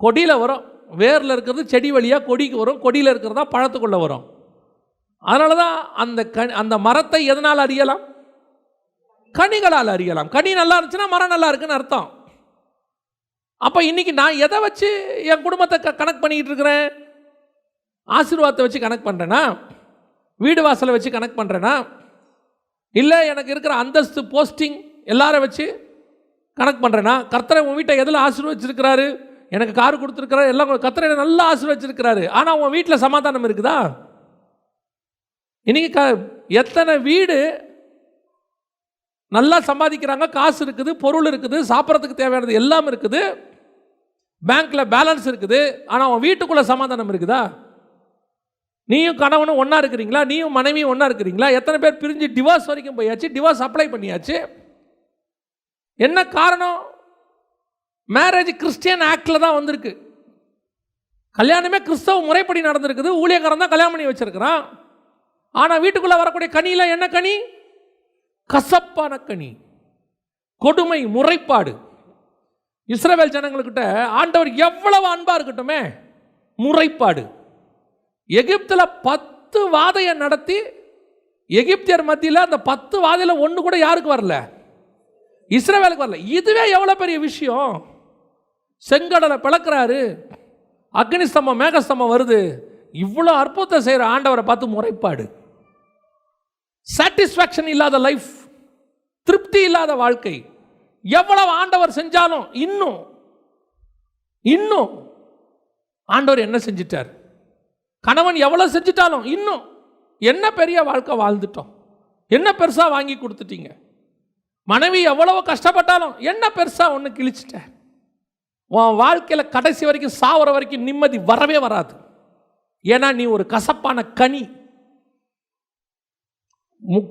கொடியில் வரும். வேரில் இருக்கிறது செடி வழியாக கொடிக்கு வரும், கொடியில் இருக்கிறதா பழத்துக்குள்ளே வரும். அதனால தான் அந்த மரத்தை எதனால் அறியலாம்? கனிகளால் அறியலாம். கனி நல்லா இருந்துச்சுன்னா மரம் நல்லா இருக்குன்னு அர்த்தம். அப்போ இன்னைக்கு நான் எதை வச்சு என் குடும்பத்தை கனெக்ட் பண்ணிக்கிட்டு இருக்கிறேன்? ஆசீர்வாதத்தை வச்சு கனெக்ட் பண்ணுறேன்னா? வீடு வாசலை வச்சு கனெக்ட் பண்ணுறேன்னா? இல்லை எனக்கு இருக்கிற அந்தஸ்து, போஸ்டிங் எல்லாரை வச்சு கனெக்ட் பண்ணுறேன்னா? கர்த்தரை உன் வீட்டை எதில் ஆசீர்வச்சிருக்கிறாரு? எனக்கு காரு கொடுத்துருக்கிறாரு, எல்லாம் கர்த்தரை நல்லா ஆசீர்வச்சிருக்கிறாரு. ஆனால் உன் வீட்டில் சமாதானம் இருக்குதா? இன்னைக்கு எத்தனை வீடு நல்லா சம்பாதிக்கிறாங்க, காசு இருக்குது, பொருள் இருக்குது, சாப்பிட்றதுக்கு தேவையானது எல்லாம் இருக்குது, பேங்க்கில் பேலன்ஸ் இருக்குது, ஆனால் உன் வீட்டுக்குள்ளே சமாதானம் இருக்குதா? நீயும் கணவனும் ஒன்றா இருக்கிறீங்களா? நீயும் மனைவியும் ஒன்றா இருக்கிறீங்களா? எத்தனை பேர் பிரிஞ்சு டிவோர்ஸ் வரைக்கும் போயாச்சு, டிவோர்ஸ் அப்ளை பண்ணியாச்சு. என்ன காரணம்? மேரேஜ் கிறிஸ்டியன் ஆக்டில் தான் வந்திருக்கு. கல்யாணமே கிறிஸ்தவ முறைப்படி நடந்திருக்குது. ஊழியக்காரன் தான் கல்யாணம் பண்ணி வச்சிருக்கிறான். ஆனால் வீட்டுக்குள்ளே வரக்கூடிய கனியில் என்ன கனி? கசப்பான கனி, கொடுமை, முறைப்பாடு. இஸ்ரவேல் ஜனங்கள்கிட்ட ஆண்டவர் எவ்வளவு அன்பா இருக்கட்டுமே, முறைப்பாடு. எகிப்தில் 10 வாதையை நடத்தி எகிப்தியர் மத்தியில் அந்த 10 வாதையில் ஒன்று கூட யாருக்கு வரல? இஸ்ரவேலுக்கு வரல. இதுவே எவ்வளோ பெரிய விஷயம். செங்கடலை பிளக்கிறாரு, அக்னி ஸ்தம்பம், மேகஸ்தம்பம் வருது. இவ்வளோ அற்புதத்தை செய்கிற ஆண்டவரை பார்த்து முறைப்பாடு. சாட்டிஸ்ஃபேக்ஷன் இல்லாத லைஃப், திருப்தி இல்லாத வாழ்க்கை. எவ்வளவு ஆண்டவர் செஞ்சாலும் இன்னும் ஆண்டவர் என்ன செஞ்சிட்டார்? கணவன் எவ்வளவு செஞ்சிட்டாலும் இன்னும் என்ன பெரிய வாழ்க்கை வாழ்ந்துட்டோம், என்ன பெருசா வாங்கி கொடுத்துட்டீங்க. மனைவி எவ்வளவு கஷ்டப்பட்டாலும் என்ன பெருசா ஒன்று கிழிச்சிட்ட. உன் வாழ்க்கையில் கடைசி வரைக்கும் சாவர வரைக்கும் நிம்மதி வரவே வராது. ஏன்னா நீ ஒரு கசப்பான கனி.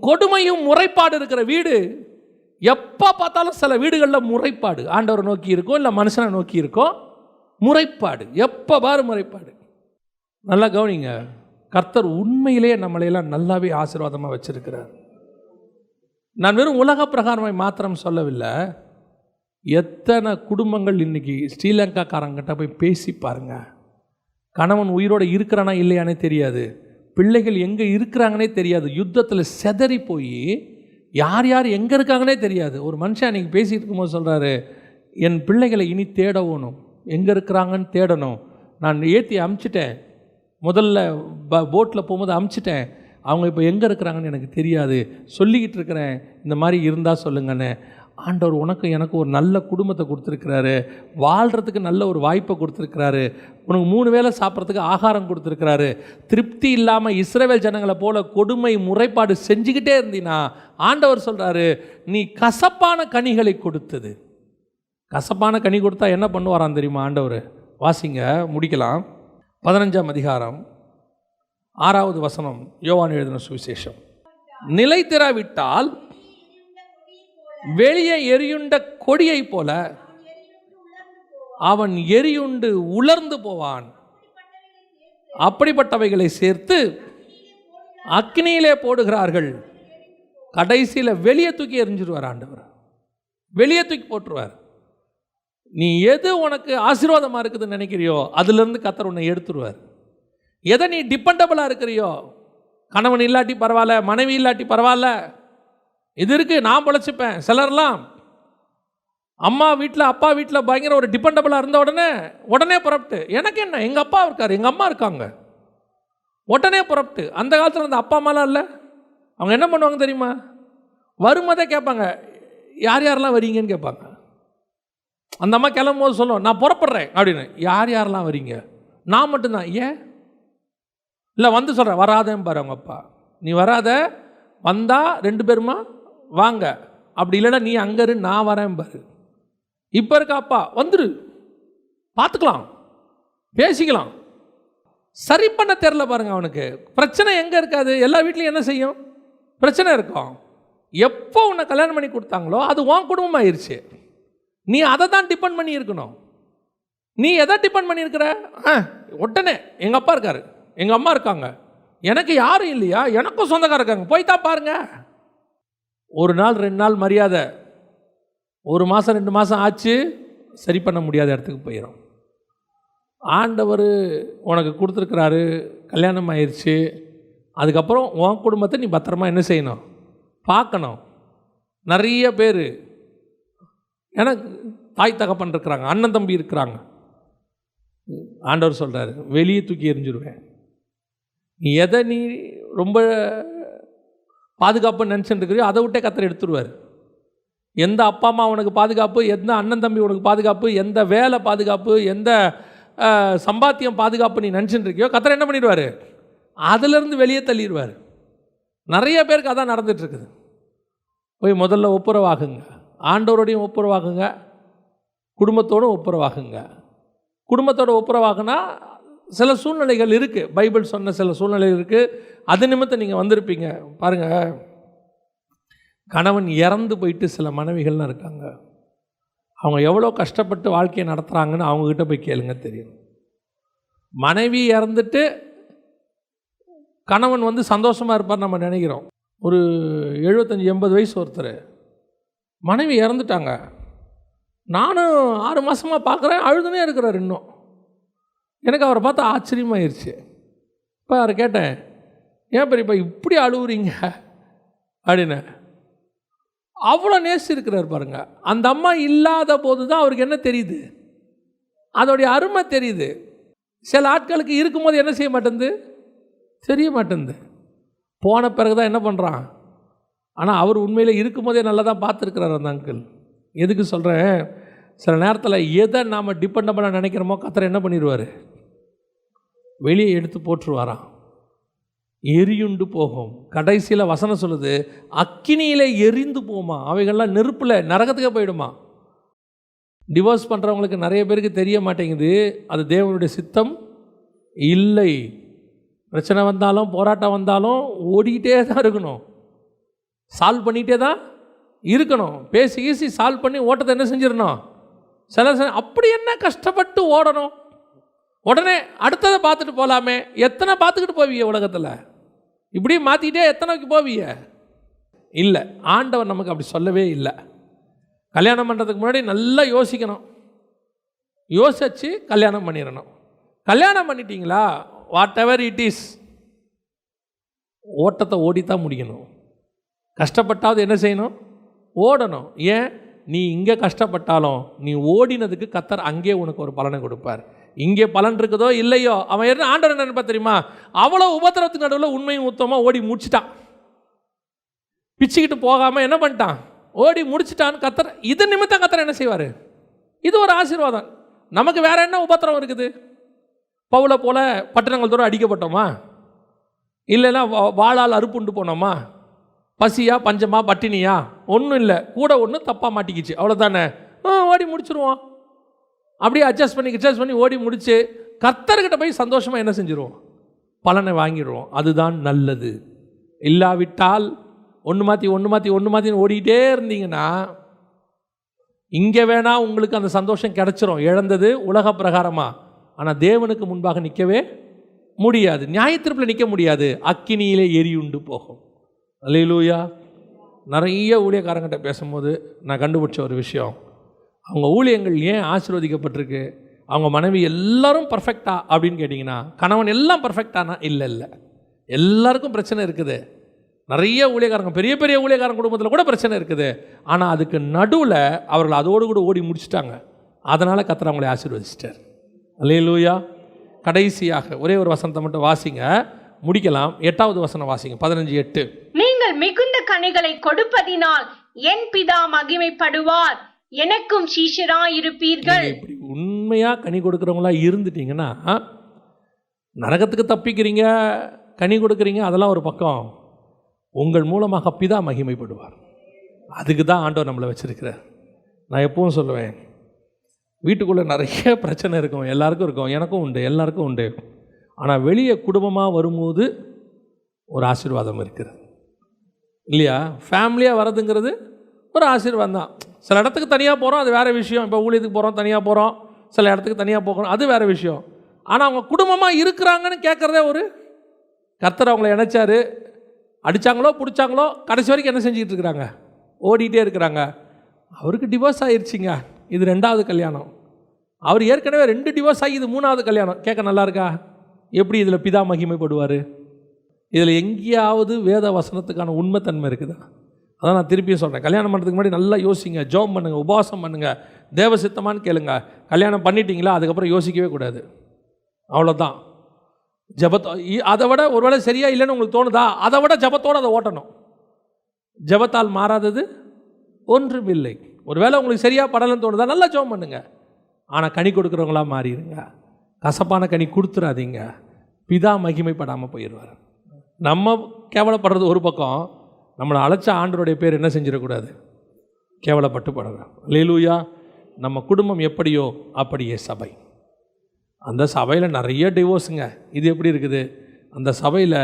கொடுமையும் முறைப்பாடு இருக்கிற வீடு எப்போ பார்த்தாலும், சில வீடுகளில் முறைப்பாடு ஆண்டவரை நோக்கி இருக்கும், இல்லை மனுஷனை நோக்கி இருக்கும். முறைப்பாடு, எப்போ பாரு முறைப்பாடு. நல்லா கவனிங்க, கர்த்தர் உண்மையிலேயே நம்மளையெல்லாம் நல்லாவே ஆசீர்வாதமாக வச்சிருக்கிறார். நான் வெறும் உலக பிரகாரமாய் மாத்திரம் சொல்லவில்லை. எத்தனை குடும்பங்கள் இன்றைக்கி ஸ்ரீலங்காக்காரங்கிட்ட போய் பேசி பாருங்க. கணவன் உயிரோடு இருக்கிறானா இல்லையானே தெரியாது, பிள்ளைகள் எங்கே இருக்கிறாங்கன்னே தெரியாது, யுத்தத்தில் செதறி போய் யார் யார் எங்கே இருக்காங்கன்னே தெரியாது. ஒரு மனுஷன் அன்றைக்கி பேசிகிட்டு இருக்கும்போது சொல்கிறாரு, என் பிள்ளைகளை இனி தேடணும், எங்கே இருக்கிறாங்கன்னு தேடணும். நான் ஏற்றி அமுச்சிட்டேன், முதல்ல போட்டில் போகும்போது அமுச்சிட்டேன், அவங்க இப்போ எங்கே இருக்கிறாங்கன்னு எனக்கு தெரியாது, சொல்லிக்கிட்டு இருக்கிறேன், இந்த மாதிரி இருந்தால் சொல்லுங்கன்னு. ஆண்டவர் உனக்கு எனக்கு ஒரு நல்ல குடும்பத்தை கொடுத்துருக்கிறாரு, வாழ்கிறதுக்கு நல்ல ஒரு வாய்ப்பை கொடுத்துருக்கிறாரு, உனக்கு 3 வேளை சாப்பிட்றதுக்கு ஆகாரம் கொடுத்துருக்கிறாரு. திருப்தி இல்லாமல் இஸ்ரவேல் ஜனங்களை போல கொடுமை முறைப்பாடு செஞ்சுக்கிட்டே இருந்தீன்னா ஆண்டவர் சொல்கிறாரு, நீ கசப்பான கனிகளை கொடுத்தது. கசப்பான கனி கொடுத்தா என்ன பண்ணுவாரான் தெரியுமா ஆண்டவர்? வாசிங்க, முடிக்கலாம். 15ஆம் அதிகாரம் 6வது வசனம், யோவான் எழுதின சுவிசேஷம். நிலைத்திராவிட்டால் வெளியே எரியுண்ட கொடியை போல அவன் எரியுண்டு உலர்ந்து போவான். அப்படிப்பட்டவைகளை சேர்த்து அக்னியிலே போடுகிறார்கள், கடைசியில் வெளியே தூக்கி எரிஞ்சிடுவார் ஆண்டவர், வெளியே தூக்கி போட்டுருவார். நீ எது உனக்கு ஆசீர்வாதமாக இருக்குதுன்னு நினைக்கிறியோ அதிலிருந்து கர்த்தர் உன்னை எடுத்துருவார். எதை நீ டிபெண்டபிளாக இருக்கிறியோ, கணவன் இல்லாட்டி பரவாயில்ல, மனைவி இல்லாட்டி பரவாயில்ல, இது இருக்குது நான் பொழைச்சிப்பேன். சிலர்லாம் அம்மா வீட்டில் அப்பா வீட்டில் பயங்கர ஒரு டிபெண்டபிளாக இருந்த உடனே புறப்பட்டு, எனக்கு என்ன, எங்கள் அப்பா இருக்கார், எங்கள் அம்மா இருக்காங்க, உடனே புறப்பட்டு. அந்த காலத்தில் இருந்த அப்பா அம்மாலாம் இல்லை, அவங்க என்ன பண்ணுவாங்க தெரியுமா? வரும்போதே கேட்பாங்க, யார் யாரெல்லாம் வரீங்கன்னு கேட்பாங்க. அந்த அம்மா கிளம்பும் போது சொல்லும், நான் புறப்படுறேன் அப்படின்னு. யார் யாரெல்லாம் வரீங்க? நான் மட்டும்தான். ஏன் இல்லை வந்து சொல்கிறேன், வராதேன்னு பாரு அவங்க அப்பா. நீ வராத, வந்தா 2 பேருமா வாங்க, அப்படி இல்லைன்னா நீ அங்கே இரு, நான் வரேன் பாரு. இப்போ இருக்க அப்பா வந்துரு, பார்த்துக்கலாம், பேசிக்கலாம். சரி பண்ண தெரில பாருங்க அவனுக்கு. பிரச்சனை எங்கே இருக்காது? எல்லா வீட்லையும் என்ன செய்யும்? பிரச்சனை இருக்கும். எப்போ உன்னை கல்யாணம் பண்ணி கொடுத்தாங்களோ அது உன் குடும்பம் ஆயிடுச்சு. நீ அதை தான் டிபெண்ட் பண்ணி இருக்கணும். நீ எதை டிபெண்ட் பண்ணியிருக்கிற? உடனே எங்கள் அப்பா இருக்காரு, எங்கள் அம்மா இருக்காங்க, எனக்கு யாரும் இல்லையா, எனக்கும் சொந்தக்காரர் இருக்காங்க, போய் தான் பாருங்க. 1 நாள் 2 நாள் மரியாதை, 1 மாதம் 2 மாதம் ஆச்சு, சரி பண்ண முடியாத இடத்துக்கு போயிடும். ஆண்டவர் உனக்கு கொடுத்துருக்கிறாரு, கல்யாணம் ஆயிடுச்சு, அதுக்கப்புறம் உன் குடும்பத்தை நீ பத்திரமா என்ன செய்யணும்? பார்க்கணும். நிறைய பேர் எனக்கு தாய் தகப்பன் இருக்கிறாங்க, அண்ணன் தம்பி இருக்கிறாங்க. ஆண்டவர் சொல்கிறாரு, வெளியே தூக்கி எறிஞ்சிருவேன். நீ எதை நீ ரொம்ப பாதுகாப்புன்னு நினச்சிட்டு இருக்கிறியோ அதை விட்டே கர்த்தர் எடுத்துருவார். எந்த அப்பா அம்மா உனக்கு பாதுகாப்பு, எந்த அண்ணன் தம்பி உனக்கு பாதுகாப்பு, எந்த வேலை பாதுகாப்பு, எந்த சம்பாத்தியம் பாதுகாப்பு நீ நினச்சிட்டு இருக்கியோ கர்த்தர் என்ன பண்ணிடுவார்? அதிலிருந்து வெளியே தள்ளிடுவார். நிறைய பேருக்கு அதான் நடந்துகிட்ருக்குது. போய் முதல்ல ஒப்புரவாகுங்க, ஆண்டவரோடையும் ஒப்புரவாகுங்க, குடும்பத்தோடும் ஒப்புரவாகுங்க. குடும்பத்தோட ஒப்புரவாகுனா சில சூழ்நிலைகள் இருக்குது, பைபிள் சொன்ன சில சூழ்நிலை இருக்குது, அது நிமித்தம் நீங்கள் வந்திருப்பீங்க. பாருங்கள், கணவன் இறந்து போயிட்டு சில மனைவிகள்லாம் இருக்காங்க, அவங்க எவ்வளோ கஷ்டப்பட்டு வாழ்க்கையை நடத்துகிறாங்கன்னு அவங்கக்கிட்ட போய் கேளுங்க, தெரியும். மனைவி இறந்துட்டு கணவன் வந்து சந்தோஷமாக இருப்பார் நம்ம நினைக்கிறோம். ஒரு 75-80 வயசு ஒருத்தர், மனைவி இறந்துட்டாங்க, நானும் 6 மாதமாக பார்க்குறேன், அழுதுனே இருக்கிறார் இன்னும். எனக்கு அவரை பார்த்தா ஆச்சரியமாயிருச்சு. இப்போ அவரை கேட்டேன், ஏன் பெரியப்பா இப்படி அழுவுறீங்க அப்படின்னு. அவ்வளோ நேசிருக்கிறார் பாருங்க. அந்த அம்மா இல்லாத போது தான் அவருக்கு என்ன தெரியுது, அதோடைய அருமை தெரியுது. சில ஆட்களுக்கு இருக்கும்போது என்ன செய்ய மாட்டேங்குது, தெரிய மாட்டேங்குது. போன பிறகு தான் என்ன பண்ணுறான். ஆனால் அவர் உண்மையில் இருக்கும்போதே நல்லா தான் பார்த்துருக்கிறார் அந்த அங்கிள். எதுக்கு சொல்கிறேன், சில நேரத்தில் எதை நாம் டிபெண்டபிளாக நினைக்கிறோமோ கர்த்தர் என்ன பண்ணிடுவார், வெளியே எடுத்து போட்டுருவாராம். எரியுண்டு போகும். கடைசியில் வசனம் சொல்லுது, அக்கினியில் எரிந்து போமா, அவைகள்லாம் நெருப்பில் நரகத்துக்கே போயிடுமா. டிவோர்ஸ் பண்ணுறவங்களுக்கு நிறைய பேருக்கு தெரிய மாட்டேங்குது, அது தேவனுடைய சித்தம் இல்லை. பிரச்சனை வந்தாலும் போராட்டம் வந்தாலும் ஓடிக்கிட்டே தான் இருக்கணும், சால்வ் பண்ணிகிட்டே தான் இருக்கணும். பேசி சால்வ் பண்ணி ஓட்டத்தை என்ன செஞ்சிடணும். சில அப்படி என்ன கஷ்டப்பட்டு ஓடணும், உடனே அடுத்ததை பார்த்துட்டு போகலாமே. எத்தனை பார்த்துக்கிட்டு போவீங்க உலகத்தில், இப்படியே மாற்றிக்கிட்டே எத்தனைக்கு போவீங்க. இல்லை, ஆண்டவர் நமக்கு அப்படி சொல்லவே இல்லை. கல்யாணம் பண்ணுறதுக்கு முன்னாடி நல்லா யோசிக்கணும், யோசிச்சு கல்யாணம் பண்ணிடணும். கல்யாணம் பண்ணிட்டீங்களா, வாட் எவர் இட் இஸ், ஓட்டத்தை ஓடித்தான் முடிக்கணும். கஷ்டப்பட்டாவது என்ன செய்யணும், ஓடணும். ஏன், நீ இங்கே கஷ்டப்பட்டாலும் நீ ஓடினதுக்கு கர்த்தர் அங்கே உனக்கு ஒரு பலனை கொடுப்பார். இங்கே பலன் இருக்குதோ இல்லையோ, அவன் என்ன ஆண்டவர் என்ன நினைப்பா தெரியுமா, அவ்வளோ உபத்திரத்துக்கு நடுவில் உண்மையும் உத்தமாக ஓடி முடிச்சிட்டான், பிச்சுக்கிட்டு போகாமல் என்ன பண்ணிட்டான், ஓடி முடிச்சிட்டான்னு கர்த்தர். இது நிமித்தம் கர்த்தர் என்ன செய்வார், இது ஒரு ஆசீர்வாதம். நமக்கு வேற என்ன உபத்திரம் இருக்குது? பவுலை போல பட்டணங்கள் தூரம் அடிக்கப்பட்டோமா, இல்லைன்னா வாளால் அறுப்புண்டு போனோமா, பசியா பஞ்சமா பட்டினியா, ஒன்றும் இல்லை, கூட ஒன்று தப்பாக மாட்டிக்கிச்சு, அவ்வளோதானே, ஓடி முடிச்சிருவோம். அப்படியே அட்ஜஸ்ட் பண்ணி ஓடி முடிச்சு கர்த்தர்கிட்ட போய் சந்தோஷமாக என்ன செஞ்சிருவோம், பலனை வாங்கிடுவோம். அதுதான் நல்லது. இல்லாவிட்டால் ஒன்று மாற்றி ஓடிக்கிட்டே இருந்தீங்கன்னா இங்கே வேணா உங்களுக்கு அந்த சந்தோஷம் கிடைச்சிரும், இழந்தது உலக பிரகாரமாக. ஆனால் தேவனுக்கு முன்பாக நிற்கவே முடியாது, நியாயத்தீர்ப்பில் நிற்க முடியாது, அக்கினியிலே எரியுண்டு போகும். அல்லேலூயா. நிறைய ஊழியக்காரங்கிட்ட பேசும்போது நான் கண்டுபிடிச்ச ஒரு விஷயம், அவங்க ஊழியங்கள் ஏன் ஆசீர்வதிக்கப்பட்டிருக்கு, அவங்க மனைவி எல்லாரும் பர்ஃபெக்டா அப்படின்னு கேட்டிங்கன்னா, கணவன் எல்லாம் பர்ஃபெக்டானா இல்லை, எல்லாருக்கும் பிரச்சனை இருக்குது. நிறைய ஊழியக்காரங்க, பெரிய பெரிய ஊழியக்காரங்க குடும்பத்தில் கூட பிரச்சனை இருக்குது. ஆனால் அதுக்கு நடுவில் அவர்கள் அதோடு கூட ஓடி முடிச்சிட்டாங்க. அதனால் கர்த்தர் அவங்களை ஆசீர்வதிச்சிட்டார். அல்லேலூயா. கடைசியாக ஒரே ஒரு வசனத்தை மட்டும் வாசிங்க, முடிக்கலாம். 8வது வசனம் வாசிங்க, 15:8. நீங்கள் மிகுந்த கனிகளை கொடுப்பதினால் என் பிதா மகிமைப்படுவார், எனக்கும் சீஷராய் இருப்பீர்கள். இப்படி உண்மையா கனி கொடுக்குறவங்களா இருந்துட்டீங்கன்னா நரகத்துக்கு தப்பிக்கிறீங்க, கனி கொடுக்குறீங்க, அதெல்லாம் ஒரு பக்கம். உங்கள் மூலமாக பிதா மகிமைப்படுவார். அதுக்கு தான் ஆண்டவர் நம்மளை வச்சிருக்கிறார். நான் எப்பவும் சொல்லுவேன், வீட்டுக்குள்ளே நிறைய பிரச்சனை இருக்கும், எல்லாருக்கும் இருக்கும், எனக்கும் உண்டு, எல்லாருக்கும் உண்டு. ஆனால் வெளியே குடும்பமாக வரும்போது ஒரு ஆசீர்வாதம் இருக்குது இல்லையா? ஃபேமிலியாக வர்றதுங்கிறது ஒரு ஆசீர்வாதம் தான். சில இடத்துக்கு தனியாக போகிறோம், அது வேறு விஷயம். இப்போ ஊழியத்துக்கு போகிறோம், தனியாக போகிறோம், சில இடத்துக்கு தனியாக போகிறோம், அது வேறு விஷயம். ஆனால் அவங்க குடும்பமாக இருக்கிறாங்கன்னு கேட்குறதே ஒரு கர்த்தர் அவங்கள இணைச்சாரு. அடித்தாங்களோ பிடிச்சாங்களோ கடைசி வரைக்கும் என்ன செஞ்சுக்கிட்டு இருக்கிறாங்க, ஓடிக்கிட்டே இருக்கிறாங்க. அவருக்கு டிவோர்ஸ் ஆகிடுச்சிங்க, இது 2வது கல்யாணம். அவர் ஏற்கனவே 2 டிவோர்ஸ் ஆகி இது 3வது கல்யாணம். கேட்க நல்லா இருக்கா? எப்படி இதில் பிதா மகிமைப்படுவார்? இதில் எங்கேயாவது வேத வசனத்துக்கான உண்மைத்தன்மை இருக்குதா? அதான் நான் திருப்பியும் சொல்கிறேன், கல்யாணம் பண்ணுறதுக்கு முன்னாடி நல்லா யோசிங்க, ஜெபம் பண்ணுங்கள், உபவாசம் பண்ணுங்கள், தேவ சித்தமானு கேளுங்க. கல்யாணம் பண்ணிட்டீங்களா, அதுக்கப்புறம் யோசிக்கவே கூடாது, அவ்வளோதான். ஜபத்தோ அதை விட ஒருவேளை சரியா இல்லைன்னு உங்களுக்கு தோணுதா, அதை விட ஜபத்தோடு அதை ஓட்டணும். ஜபத்தால் மாறாதது ஒன்றும் இல்லை. ஒருவேளை உங்களுக்கு சரியாக படலைன்னு தோணுதா, நல்லா ஜெபம் பண்ணுங்க. ஆனால் கனி கொடுக்குறவங்களா மாறிடுங்க, கசப்பான கனி கொடுத்துடாதீங்க, பிதா மகிமைப்படாமல் போயிடுவார். நம்ம கேவலப்படுறது ஒரு பக்கம், நம்மளை அழைச்ச ஆண்டவருடைய பேர் என்ன செஞ்சிடக்கூடாது, கேவலப்பட்டு படுறோம். அல்லேலூயா. நம்ம குடும்பம் எப்படியோ அப்படியே சபை. அந்த சபையில் நிறைய டிவோர்ஸுங்க. இது எப்படி இருக்குது, அந்த சபையில்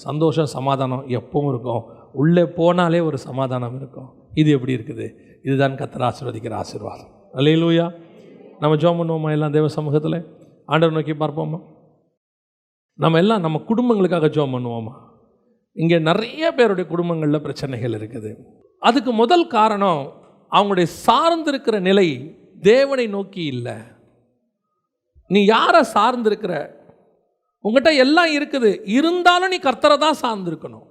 சந்தோஷம் சமாதானம் எப்பவும் இருக்கும், உள்ளே போனாலே ஒரு சமாதானம் இருக்கும். இது எப்படி இருக்குது? இதுதான் கர்த்தர் ஆசீர்வதிக்கிற ஆசீர்வாதம். அல்லேலூயா. நம்ம ஜெபம் பண்ணுவோமா எல்லாம் தேவ சமூகத்தில்? ஆண்டவர் நோக்கி பார்ப்போமா? நம்ம எல்லாம் நம்ம குடும்பங்களுக்காக ஜெபம் பண்ணுவோமா? இங்கே நிறைய பேருடைய குடும்பங்களில் பிரச்சனைகள் இருக்குது. அதுக்கு முதல் காரணம் அவங்களுடைய சார்ந்திருக்கிற நிலை தேவனை நோக்கி இல்லை. நீ யாரை சார்ந்திருக்கிற? உங்கள்கிட்ட எல்லாம் இருக்குது, இருந்தாலும் நீ கர்த்தரை தான் சார்ந்திருக்கணும்.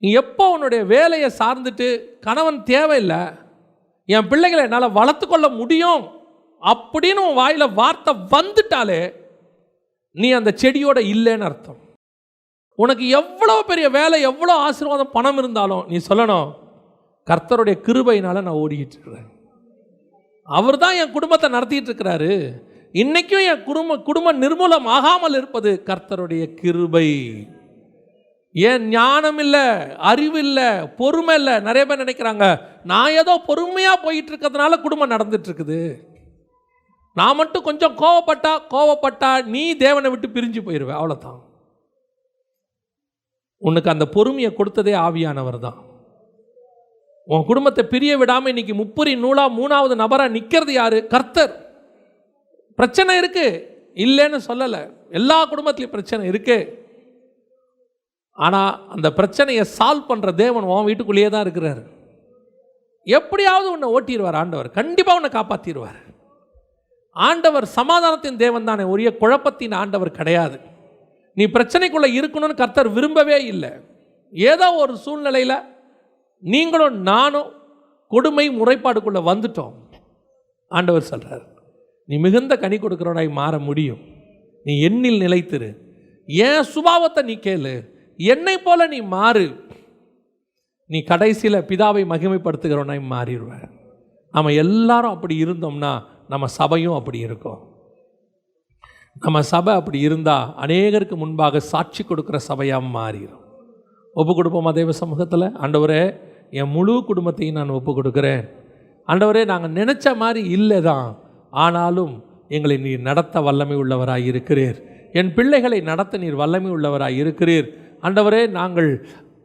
நீ எப்போ உன்னுடைய வேலையை சார்ந்துட்டு கணவன் தேவையில்லை, என் பிள்ளைகளை என்னால் வளர்த்துக்கொள்ள முடியும் அப்படின்னு உன் வாயில் வார்த்தை வந்துட்டாலே நீ அந்த செடியோட இல்லைன்னு அர்த்தம். உனக்கு எவ்வளோ பெரிய வேலை, எவ்வளோ ஆசீர்வாதம், பணம் இருந்தாலும் நீ சொல்லணும், கர்த்தருடைய கிருபையினால் நான் ஓடிக்கிட்டு இருக்கிறேன், அவர் தான் என் குடும்பத்தை நடத்திட்டு இருக்கிறாரு, இன்னைக்கும் என் குடும்பம் நிர்மூலம் ஆகாமல் இருப்பது கர்த்தருடைய கிருபை. ஏன் ஞானம் இல்லை, அறிவு இல்லை, பொறுமை இல்லை. நிறைய பேர் நினைக்கிறாங்க, நான் ஏதோ பொறுமையாக போயிட்டு இருக்கிறதுனால குடும்பம் நடந்துட்டு இருக்குது, நான் மட்டும் கொஞ்சம் கோவப்பட்டா நீ தேவனை விட்டு பிரிஞ்சு போயிடுவேன், அவ்வளோதான். உனக்கு அந்த பொறுமையை கொடுத்ததே ஆவியானவர் தான். உன் குடும்பத்தை பிரிய விடாமல் இன்னைக்கு முப்புரி நூலா 3வது நபராக நிற்கிறது யாரு? கர்த்தர். பிரச்சனை இருக்கு, இல்லைன்னு சொல்லலை, எல்லா குடும்பத்திலையும் பிரச்சனை இருக்கு. ஆனால் அந்த பிரச்சனையை சால்வ் பண்ணுற தேவன் உன் வீட்டுக்குள்ளேயே தான் இருக்கிறார். எப்படியாவது உன்னை ஓட்டிடுவார் ஆண்டவர், கண்டிப்பாக உன்னை காப்பாற்றிடுவார். ஆண்டவர் சமாதானத்தின் தேவன் தானே, ஒரே குழப்பத்தின் ஆண்டவர் கிடையாது. நீ பிரச்சனைக்குள்ளே இருக்கணும்னு கர்த்தர் விரும்பவே இல்லை. ஏதோ ஒரு சூழ்நிலையில் நீங்களும் நானும் கொடுமை முறைப்பாடுக்குள்ளே வந்துட்டோம். ஆண்டவர் சொல்கிறார், நீ மிகுந்த கனி கொடுக்கிறவனாய் மாற முடியும். நீ என்னில் நிலைத்திரு, என் சுபாவத்தை நீ கேளு, என்னை போல நீ மாறு, நீ கடைசியில் பிதாவை மகிமைப்படுத்துகிறவனாய் மாறிடுவ. நம்ம எல்லாரும் அப்படி இருந்தோம்னா நம்ம சபையும் அப்படி இருக்கும். நம்ம சபை அப்படி இருந்தால் அநேகருக்கு முன்பாக சாட்சி கொடுக்குற சபையாக மாறிடும். ஒப்பு கொடுப்போமா தேவ சமூகத்தில்? ஆண்டவரே, என் முழு குடும்பத்தையும் நான் ஒப்பு கொடுக்குறேன். ஆண்டவரே, நாங்கள் நினச்ச மாதிரி இல்லை தான், ஆனாலும் எங்களை நீர் நடத்த வல்லமை உள்ளவராய் இருக்கிறீர். என் பிள்ளைகளை நடத்த நீர் வல்லமை உள்ளவராய் இருக்கிறீர். ஆண்டவரே, நாங்கள்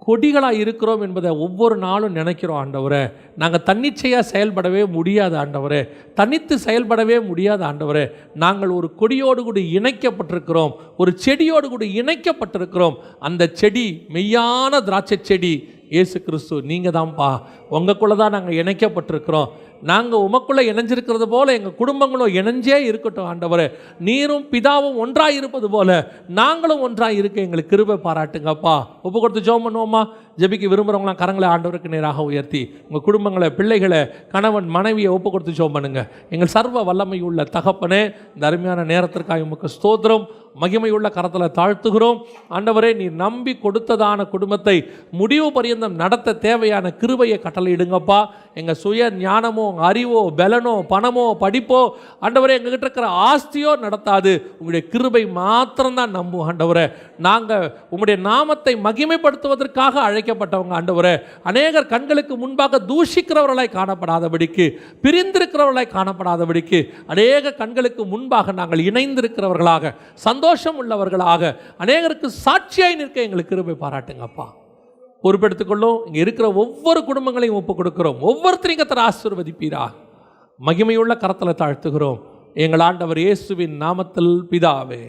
கொடிகளாக இருக்கிறோம் என்பதை ஒவ்வொரு நாளும் நினைக்கிறோம். ஆண்டவரே, நாங்கள் தன்னிச்சையாக செயல்படவே முடியாது. ஆண்டவரே, தனித்து செயல்படவே முடியாது. ஆண்டவரே, நாங்கள் ஒரு கொடியோடு கூட இணைக்கப்பட்டிருக்கிறோம், ஒரு செடியோடு கூட இணைக்கப்பட்டிருக்கிறோம். அந்த செடி மெய்யான திராட்சை செடி இயேசு கிறிஸ்து. நீங்கள் தான்ப்பா, உங்களுக்குள்ளே தான் நாங்கள் இணைக்கப்பட்டிருக்கிறோம். நாங்கள் உமக்குள்ளே இணைஞ்சிருக்கிறது போல் எங்கள் குடும்பங்களும் இணைஞ்சே இருக்கட்டும். ஆண்டவரே, நீரும் பிதாவும் ஒன்றாக இருப்பது போல் நாங்களும் ஒன்றாக இருக்க எங்களுக்கு கிருபை பாராட்டுங்கப்பா. ஒப்பு கொடுத்து ஜெபம் பண்ணுவோமா? ஜெபிக்க விரும்புகிறவங்களாம் கரங்களை ஆண்டவருக்கு நேராக உயர்த்தி உங்கள் குடும்பங்களை, பிள்ளைகளை, கணவன் மனைவியை ஒப்பு கொடுத்து ஜெபம் பண்ணுங்கள். எங்கள் சர்வ வல்லமை உள்ள தகப்பனே, இந்த அருமையான நேரத்திற்காக உமக்கு ஸ்தோத்திரம். மகிமையுள்ள கரத்தில் தாழ்த்துகிறோம். ஆண்டவரே, நீ நம்பி கொடுத்ததான குடும்பத்தை முடிவு பரியந்தம் நடத்த தேவையான கிருபையை கட்டளையிடுங்கப்பா. எங்கள் சுய ஞானமோ, அறிவோ, பலனோ, பணமோ, படிப்போ, ஆண்டவரே, எங்ககிட்ட இருக்கிற ஆஸ்தியோ நடத்தாது. உங்களுடைய கிருபை மாத்திரம்தான் நம்பும். ஆண்டவரே, நாங்கள் உங்களுடைய நாமத்தை மகிமைப்படுத்துவதற்காக அழைக்கப்பட்டவங்க. ஆண்டவரே, அநேகர் கண்களுக்கு முன்பாக தூஷிக்கிறவர்களாய் காணப்படாதபடிக்கு, பிரிந்திருக்கிறவர்களாய் காணப்படாதபடிக்கு, அநேக கண்களுக்கு முன்பாக நாங்கள் இணைந்திருக்கிறவர்களாக, சந்தோஷம் உள்ளவர்களாக, அநேகருக்கு சாட்சியாய் நிற்க எங்களுக்கு கிருபை பாராட்டுங்கப்பா. பொறுப்பெடுத்துக்கொள்ளும். இங்கே இருக்கிற ஒவ்வொரு குடும்பங்களையும் ஒப்புக் கொடுக்கிறோம். ஒவ்வொருத்தரையும் கர்த்தர் ஆசீர்வதிப்பீரா. மகிமையுள்ள கரத்தில் தாழ்த்துகிறோம் எங்கள் ஆண்டவர் இயேசுவின் நாமத்தில் பிதாவே.